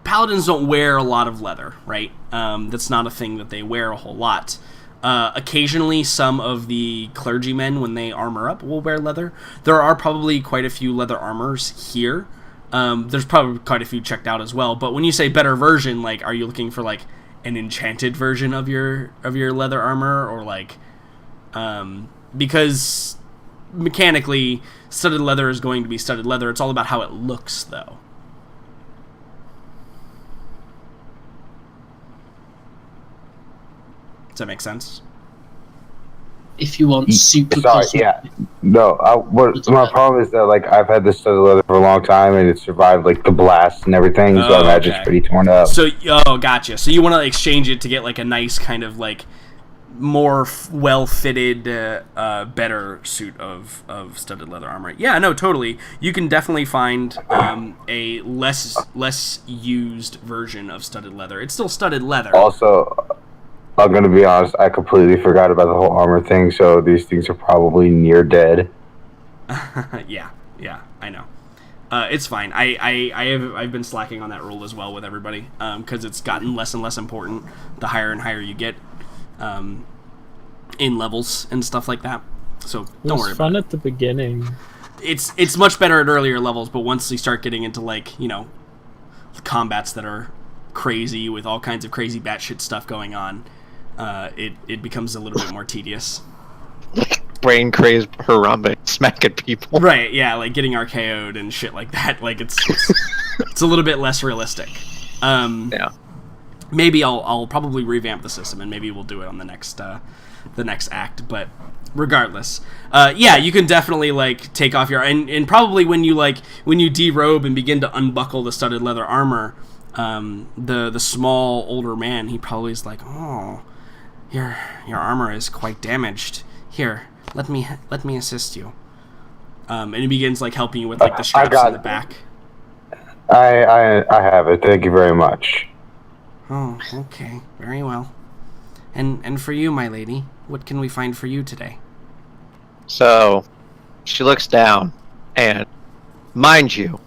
paladins don't wear a lot of leather, right? That's not a thing that they wear a whole lot. Occasionally, some of the clergymen, when they armor up, will wear leather. There are probably quite a few leather armors here. There's probably quite a few checked out as well. But when you say better version, like, are you looking for like an enchanted version of your leather armor, or like, because mechanically, studded leather is going to be studded leather. It's all about how it looks, though. Does that make sense? If you want super Sorry, cosmetic. yeah. No, my problem is that like I've had this studded leather for a long time, and it survived like the blast and everything, so I imagine it's pretty torn up. So, gotcha. So you want to exchange it to get like a nice kind of like more well-fitted, better suit of studded leather armor. Yeah, no, totally. You can definitely find a less used version of studded leather. It's still studded leather. Also, I'm going to be honest, I completely forgot about the whole armor thing, so these things are probably near dead. yeah, I know. It's fine. I've been slacking on that rule as well with everybody, because it's gotten less and less important the higher and higher you get in levels and stuff like that. So don't worry about it. It was fun at the beginning. It's much better at earlier levels, but once you start getting into, like, combats that are crazy with all kinds of crazy batshit stuff going on, it becomes a little bit more tedious. Brain crazed Harambe smacking people. Right, yeah, like getting RKO'd and shit like that. Like it's a little bit less realistic. Yeah. Maybe I'll probably revamp the system, and maybe we'll do it on the next act. But regardless, yeah, you can definitely like take off your and probably when you derobe and begin to unbuckle the studded leather armor, the small older man, he probably is like, oh, your armor is quite damaged. Here, let me assist you. And he begins like helping you with like the straps in the back. I have it. Thank you very much. Oh, okay. Very well. And for you, my lady, what can we find for you today? So, she looks down, and mind you,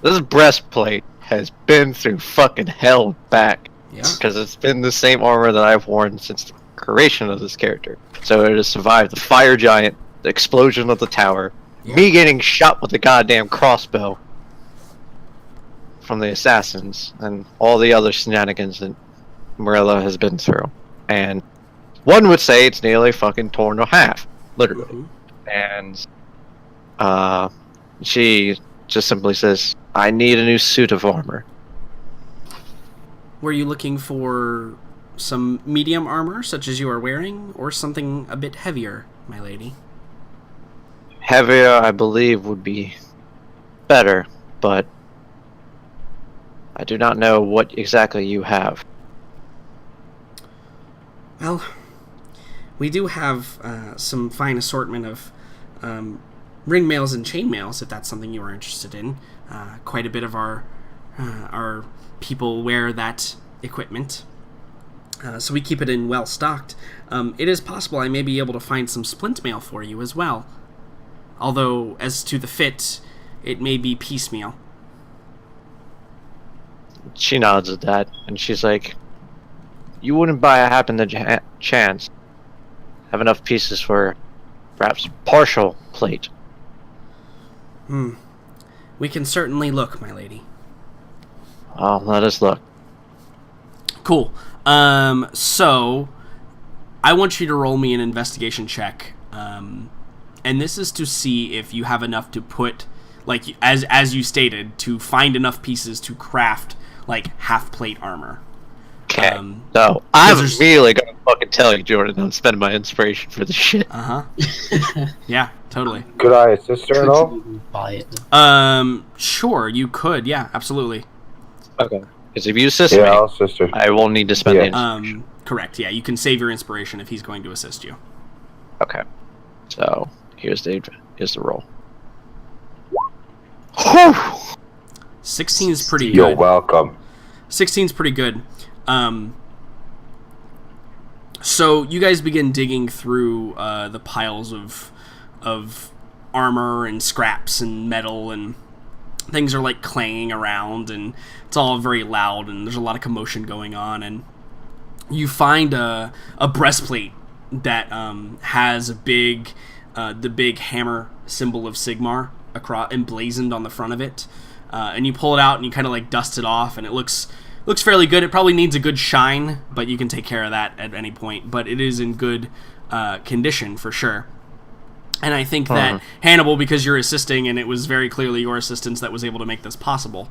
this breastplate has been through fucking hell back. Yeah. Because it's been the same armor that I've worn since the creation of this character. So it has survived the fire giant, the explosion of the tower, me getting shot with a goddamn crossbow from the assassins, and all the other shenanigans that Morella has been through. And one would say it's nearly fucking torn in half, literally. And she just simply says, I need a new suit of armor. Were you looking for some medium armor, such as you are wearing, or something a bit heavier, my lady? Heavier, I believe, would be better, but I do not know what exactly you have. Well, we do have some fine assortment of ring mails and chain mails, if that's something you are interested in. Quite a bit of our people wear that equipment, so we keep it in well stocked. It is possible I may be able to find some splint mail for you as well. Although, as to the fit, it may be piecemeal. She nods at that, and she's like, you wouldn't by a happen to chance have enough pieces for perhaps partial plate? We can certainly look, my lady. Oh, let us look. Cool. So, I want you to roll me an investigation check. And this is to see if you have enough to put, like, as you stated, to find enough pieces to craft, like, half-plate armor. Okay. So, I'm really gonna fucking tell you, Jordan, I'm spending my inspiration for this shit. Yeah, totally. Could I assist her at all? Buy it. Sure, you could. Yeah, absolutely. Okay. Because if you assist me, I'll assist her. I won't need to spend the inspiration. Correct, yeah. You can save your inspiration if he's going to assist you. Okay. So, here's the roll. 16 is pretty good. You're welcome. 16 is pretty good. So you guys begin digging through the piles of armor and scraps and metal, and things are like clanging around, and it's all very loud, and there's a lot of commotion going on, and you find a breastplate that has a the big hammer symbol of Sigmar emblazoned on the front of it, and you pull it out and you kind of like dust it off, and it looks fairly good. It probably needs a good shine, but you can take care of that at any point. But it is in good condition for sure. And I think that Hannibal, because you're assisting, and it was very clearly your assistance that was able to make this possible.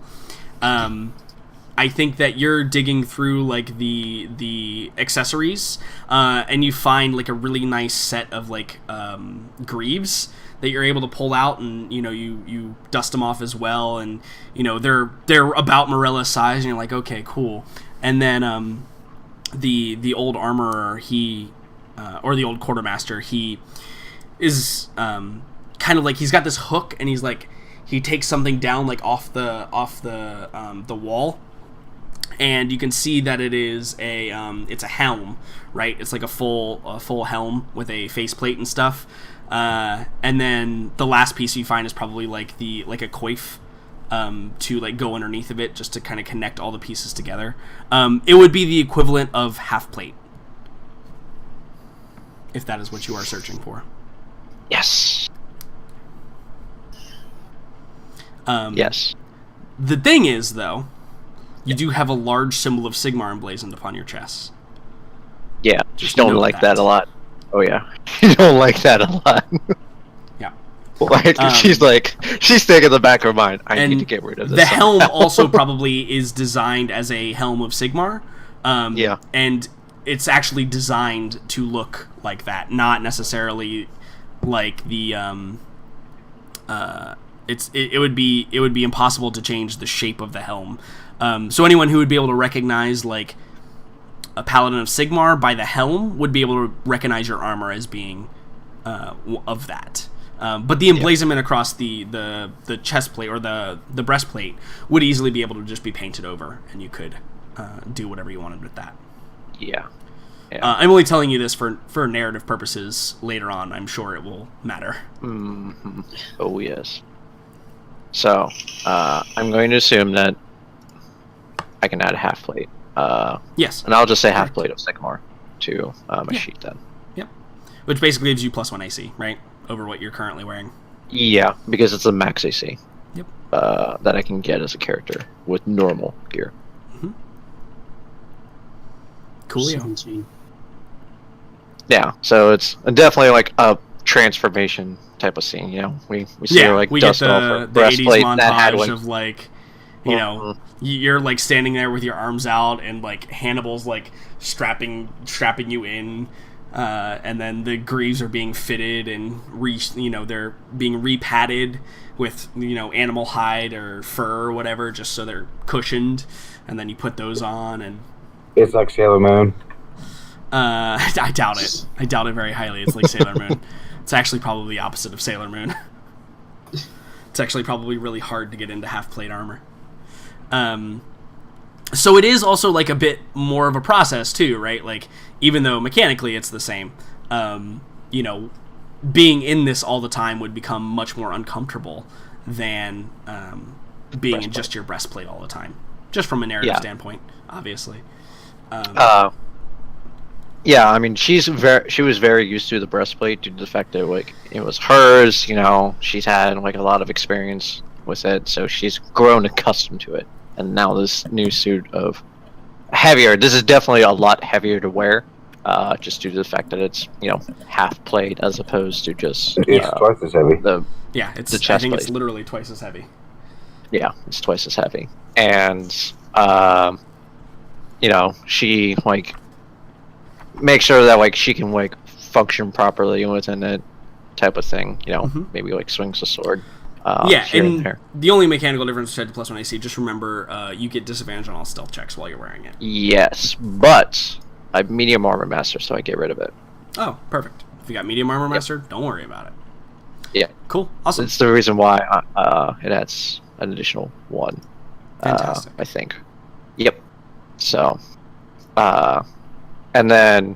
I think that you're digging through like the accessories, and you find like a really nice set of like greaves that you're able to pull out, and you dust them off as well, and they're about Morella's size, and you're like, okay, cool. And then the old armorer, he or the old quartermaster, he is kind of like, he's got this hook, and he's like, he takes something down like off the wall, and you can see that it is it's a helm, right? It's like a full helm with a faceplate and stuff. And then the last piece you find is probably like a coif to like go underneath of it, just to kind of connect all the pieces together. It would be the equivalent of half plate, if that is what you are searching for. Yes. Yes. The thing is, though, you do have a large symbol of Sigmar emblazoned upon your chest. Yeah, Just don't note like that a lot. Oh yeah, you don't like that a lot. Yeah. Like, she's thinking in the back of her mind, I need to get rid of this. The helm also probably is designed as a helm of Sigmar. Yeah. And it's actually designed to look like that, not necessarily like the it would be impossible to change the shape of the helm. So anyone who would be able to recognize like a paladin of Sigmar by the helm would be able to recognize your armor as being of that. But the emblazonment across the chest plate or the breastplate would easily be able to just be painted over, and you could do whatever you wanted with that. Yeah. I'm only telling you this for narrative purposes. Later on, I'm sure it will matter. Mm-hmm. Oh yes. So I'm going to assume that I can add a half plate. Yes. And I'll just say half plate of Sigmar to my sheet then. Yep. Which basically gives you +1 AC, right? Over what you're currently wearing. Yeah, because it's a max AC. Yep. That I can get as a character with normal gear. Mm-hmm. Cool. 17. Yeah, so it's definitely like a transformation type of scene, you know? We see her like we dust get off her the 80s breastplate that had montage one. of like, you know, you're like standing there with your arms out, and like Hannibal's like strapping you in, and then the greaves are being fitted and they're being repadded with animal hide or fur or whatever, just so they're cushioned, and then you put those on, and It's like Sailor Moon. I doubt it. I doubt it very highly. It's like Sailor Moon. It's actually probably the opposite of Sailor Moon. It's actually probably really hard to get into half plate armor. So it is also like a bit more of a process too, right? Like, even though mechanically it's the same, being in this all the time would become much more uncomfortable than being in just your breastplate all the time. Just from a narrative standpoint, obviously. Yeah, I mean, she was very used to the breastplate due to the fact that like it was hers. She's had like a lot of experience with it, so she's grown accustomed to it. And now this new suit of heavier. This is definitely a lot heavier to wear, just due to the fact that it's half plate as opposed to just It's twice as heavy. It's the chest I think plate. it's literally twice as heavy. Yeah, it's twice as heavy, and she like makes sure that like she can like function properly within it, type of thing. Maybe like swings a sword. Here and there. The only mechanical difference to +1 AC, just remember, you get disadvantage on all stealth checks while you're wearing it. Yes, but I'm medium armor master, so I get rid of it. Oh, perfect. If you got medium armor master, don't worry about it. Yeah. Cool. Awesome. It's the reason why it adds an additional 1. Fantastic. I think. Yep. So, and then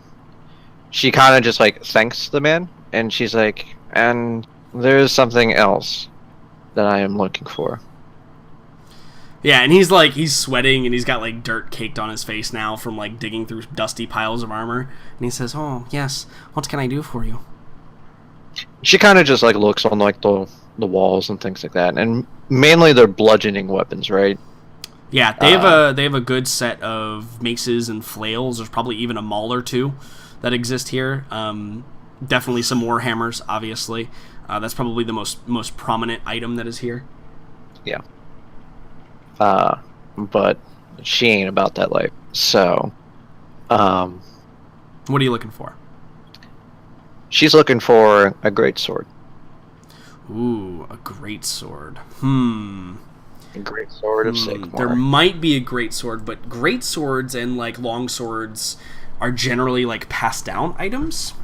she kind of just like thanks the man, and she's like, and there's something else that I am looking for. Yeah, and he's sweating, and he's got like dirt caked on his face now from like digging through dusty piles of armor, and he says, "Oh yes, what can I do for you?" She kind of just like looks on like the walls and things like that, and mainly they're bludgeoning weapons, right? Yeah, they have a good set of maces and flails. There's probably even a maul or two that exist here. Definitely some war hammers, obviously. That's probably the most prominent item that is here. Yeah. But she ain't about that life. So, what are you looking for? She's looking for a great sword. Ooh, a great sword. A great sword of Sigmar. There might be a great sword, but great swords and like long swords are generally like passed down items.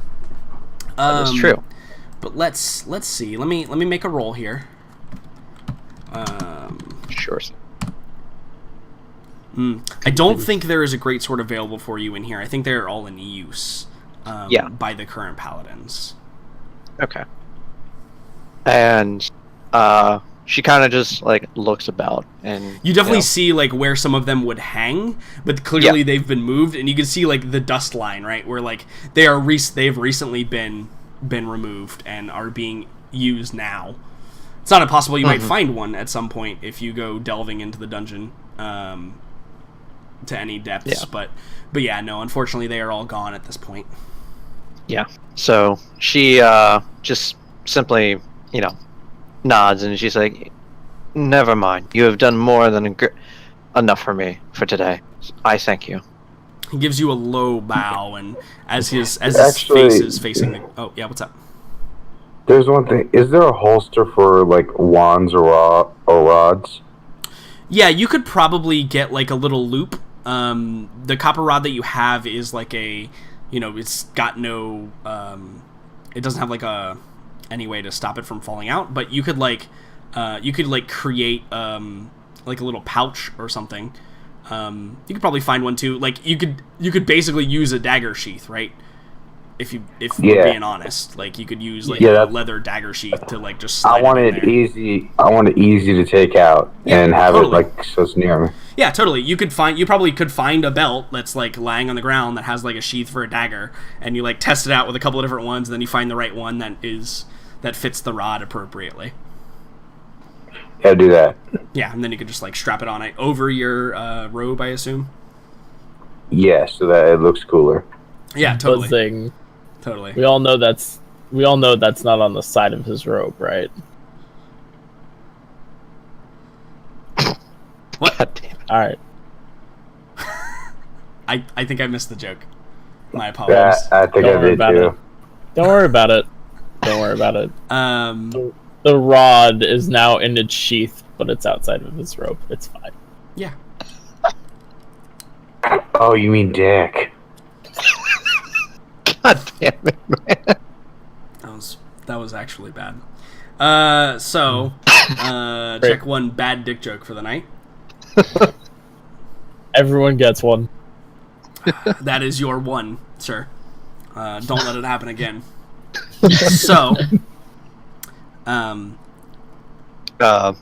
That is true. But let's see. Let me make a roll here. Sure. I don't think there is a great sword available for you in here. I think they're all in use by the current paladins. Okay. And she kind of just like looks about, and you definitely see like where some of them would hang, but clearly they've been moved, and you can see like the dust line, right, where like they've recently been removed and are being used now. It's not impossible you might find one at some point if you go delving into the dungeon to any depths, but yeah, no, unfortunately they are all gone at this point. Yeah. So she just simply, nods, and she's like, "Never mind. You have done more than enough for me for today. I thank you." He gives you a low bow, and as his face is facing the... Oh, yeah, what's up? There's one thing. Is there a holster for, like, wands or rods? Yeah, you could probably get, like, a little loop. The copper rod that you have is, like, a... it's got no... it doesn't have, like, any way to stop it from falling out, but you could, like... create, like, a little pouch or something. You could probably find one too. Like you could basically use a dagger sheath, right? If we're being honest, like you could use like a leather dagger sheath to like just slide I want it easy to take out and have it like so it's near me. Yeah, totally. You probably could find a belt that's like lying on the ground that has like a sheath for a dagger, and you like test it out with a couple of different ones, and then you find the right one that fits the rod appropriately. Yeah, do that. Yeah, and then you could just like strap it on over your robe, I assume. Yeah, so that it looks cooler. Yeah, totally. Buzzing. Totally. We all know that's not on the side of his robe, right? What? God damn it. All right. I think I missed the joke. My apologies. I think I did too. Don't worry about it. Don't worry about it. The rod is now in its sheath, but it's outside of his robe. It's fine. Yeah. Oh, you mean dick? God damn it, man. That was actually bad. Check one bad dick joke for the night. Everyone gets one. That is your one, sir. Don't let it happen again. So,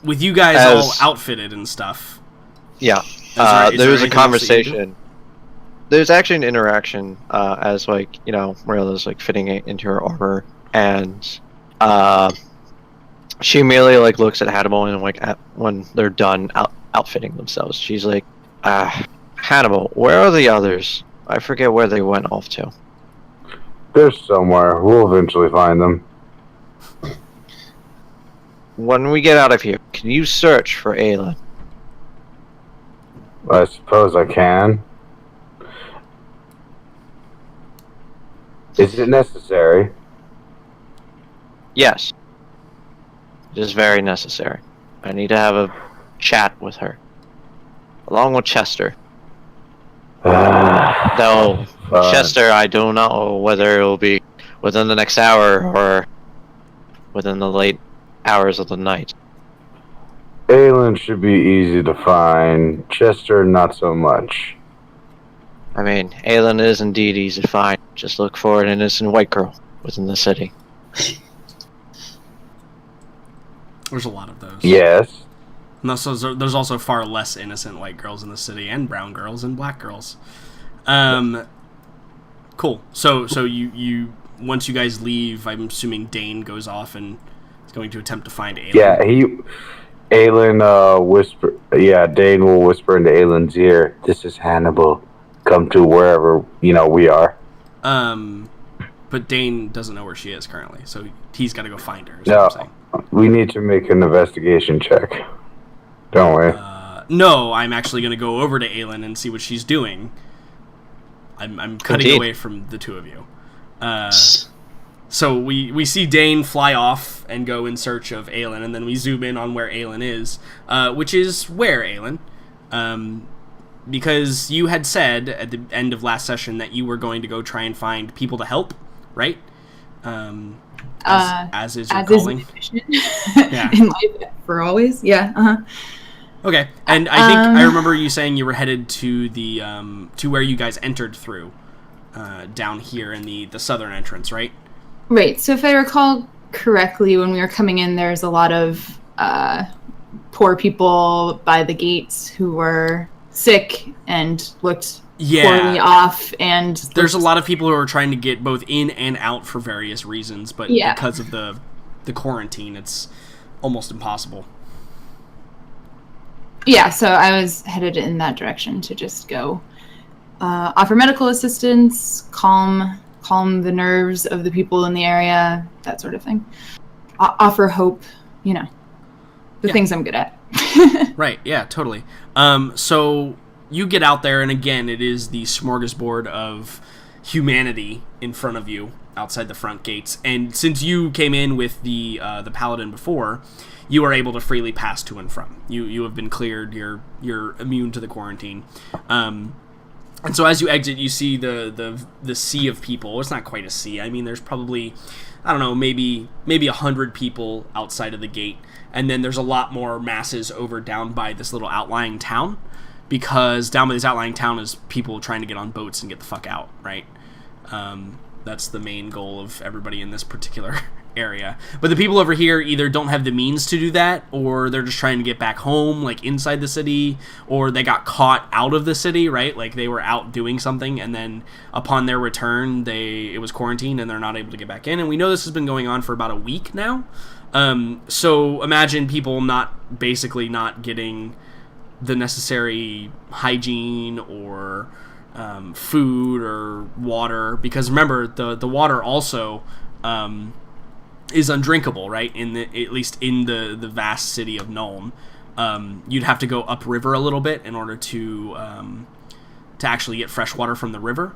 with you guys all outfitted and stuff. Yeah. Is there was a anything else that you conversation. There's actually an interaction as like Marilla's like fitting it into her armor, and she immediately like looks at Hannibal, and like when they're done outfitting themselves, she's like, "Hannibal, where are the others? I forget where they went off to." They're somewhere. We'll eventually find them. When we get out of here, can you search for Ayla? I suppose I can. Is it necessary? Yes. It is very necessary. I need to have a chat with her. Along with Chester. Though, Chester, I do not know whether it will be within the next hour or within the late hours of the night. Aelin should be easy to find. Chester, not so much. I mean, Aelin is indeed easy to find. Just look for an innocent white girl within the city. There's a lot of those. Yes. And there's also far less innocent white girls in the city, and brown girls and black girls. Cool. So you once you guys leave, I'm assuming Dane goes off and is going to attempt to find Aelin. Yeah, Aelin whisper. Yeah, Dane will whisper into Aelin's ear, "This is Hannibal. Come to wherever we are." But Dane doesn't know where she is currently, so he's got to go find her. No, we need to make an investigation check, don't we? No, I'm actually going to go over to Aelin and see what she's doing. I'm cutting away from the two of you. So we see Dane fly off and go in search of Aelin, and then we zoom in on where Aelin is, which is where, Aelin? because you had said at the end of last session that you were going to go try and find people to help, right? As is your calling. Yeah. In life for always. Yeah. Uh-huh. Okay, and I think I remember you saying you were headed to the to where you guys entered through, down here in the southern entrance, right? Right. So if I recall correctly, when we were coming in, there's a lot of poor people by the gates who were sick and looked poorly off, and there's a lot of people who are trying to get both in and out for various reasons, but because of the quarantine, it's almost impossible. Yeah, so I was headed in that direction to just go offer medical assistance, calm the nerves of the people in the area, that sort of thing. Offer hope, the things I'm good at. Right, yeah, totally. So you get out there, and again, it is the smorgasbord of humanity in front of you outside the front gates. And since you came in with the paladin before, you are able to freely pass to and from. You have been cleared. You're immune to the quarantine. And so as you exit, you see the sea of people. It's not quite a sea. I mean, there's probably, I don't know, maybe 100 people outside of the gate, and then there's a lot more masses over down by this little outlying town, because down by this outlying town is people trying to get on boats and get the fuck out, right? That's the main goal of everybody in this particular area. But the people over here either don't have the means to do that, or they're just trying to get back home, like inside the city, or they got caught out of the city, right? Like they were out doing something, and then upon their return, it was quarantined, and they're not able to get back in. And we know this has been going on for about a week now. So imagine people not getting the necessary hygiene or food or water, because remember the water also is undrinkable, right? At least in the vast city of Nuln. You'd have to go upriver a little bit in order to actually get fresh water from the river.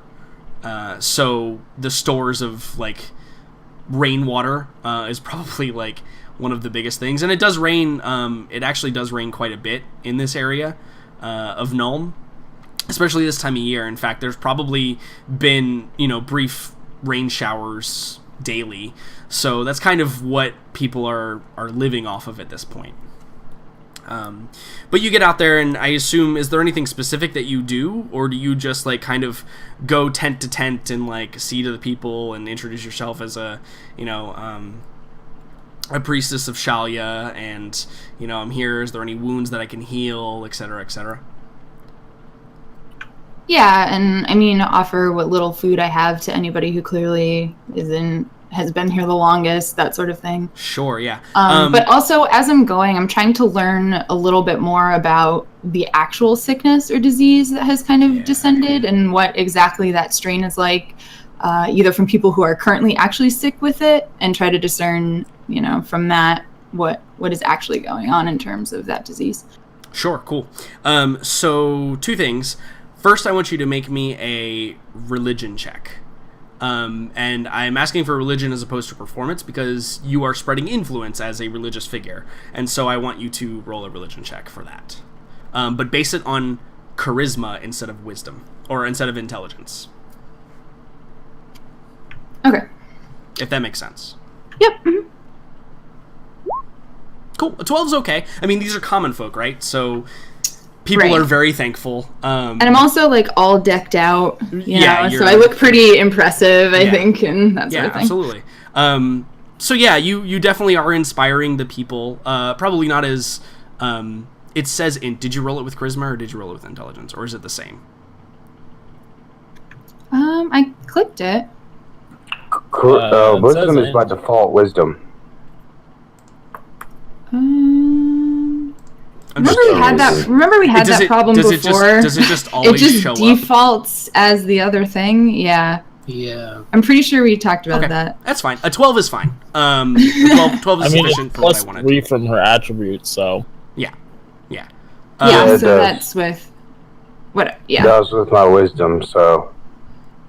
So the stores of like rainwater is probably like one of the biggest things, and it does rain. It actually does rain quite a bit in this area of Nuln, especially this time of year. In fact, there's probably been brief rain showers daily. So that's kind of what people are living off of at this point. But you get out there, and I assume, is there anything specific that you do, or do you just like kind of go tent to tent and like see to the people and introduce yourself as a priestess of Shalia, and I'm here, is there any wounds that I can heal, etc., etc.? Yeah, and I mean, offer what little food I have to anybody who clearly has been here the longest, that sort of thing. Sure, yeah. But also, as I'm going, I'm trying to learn a little bit more about the actual sickness or disease that has kind of descended, and what exactly that strain is like, either from people who are currently actually sick with it, and try to discern, from that, what is actually going on in terms of that disease. Sure, cool. So, two things. First, I want you to make me a religion check. And I'm asking for religion as opposed to performance, because you are spreading influence as a religious figure. And so I want you to roll a religion check for that. But base it on charisma instead of wisdom, or instead of intelligence. Okay. If that makes sense. Yep. Mm-hmm. Cool. A 12 is okay. I mean, these are common folk, right? So people are very thankful. And I'm also like all decked out, so I look pretty impressive, I think, and that sort of thing. Absolutely. So yeah, you definitely are inspiring the people. Probably not as it says in. Did you roll it with charisma or did you roll it with intelligence, or is it the same? I clicked it. Wisdom is by default wisdom. Remember we had that problem before. Does it just always show up? It just defaults as the other thing. Yeah. I'm pretty sure we talked about that. That's fine. A 12 is fine. 12 is sufficient for what I wanted. +3 from her attributes, so. Yeah. So that's with what? Yeah. That was with my wisdom, so.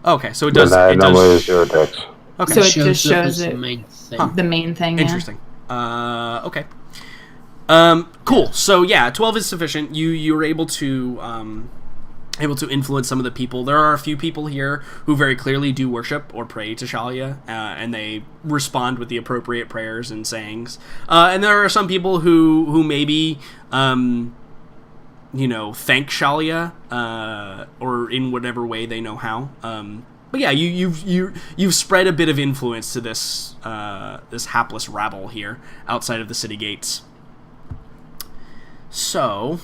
Okay, so it does. Zero text. Okay. So it just shows it. The main thing. Interesting. Okay. Cool. So yeah, 12 is sufficient. You're able to able to influence some of the people. There are a few people here who very clearly do worship or pray to Shalia, and they respond with the appropriate prayers and sayings. And there are some people who maybe, thank Shalia, or in whatever way they know how. But yeah, you've spread a bit of influence to this this hapless rabble here outside of the city gates. So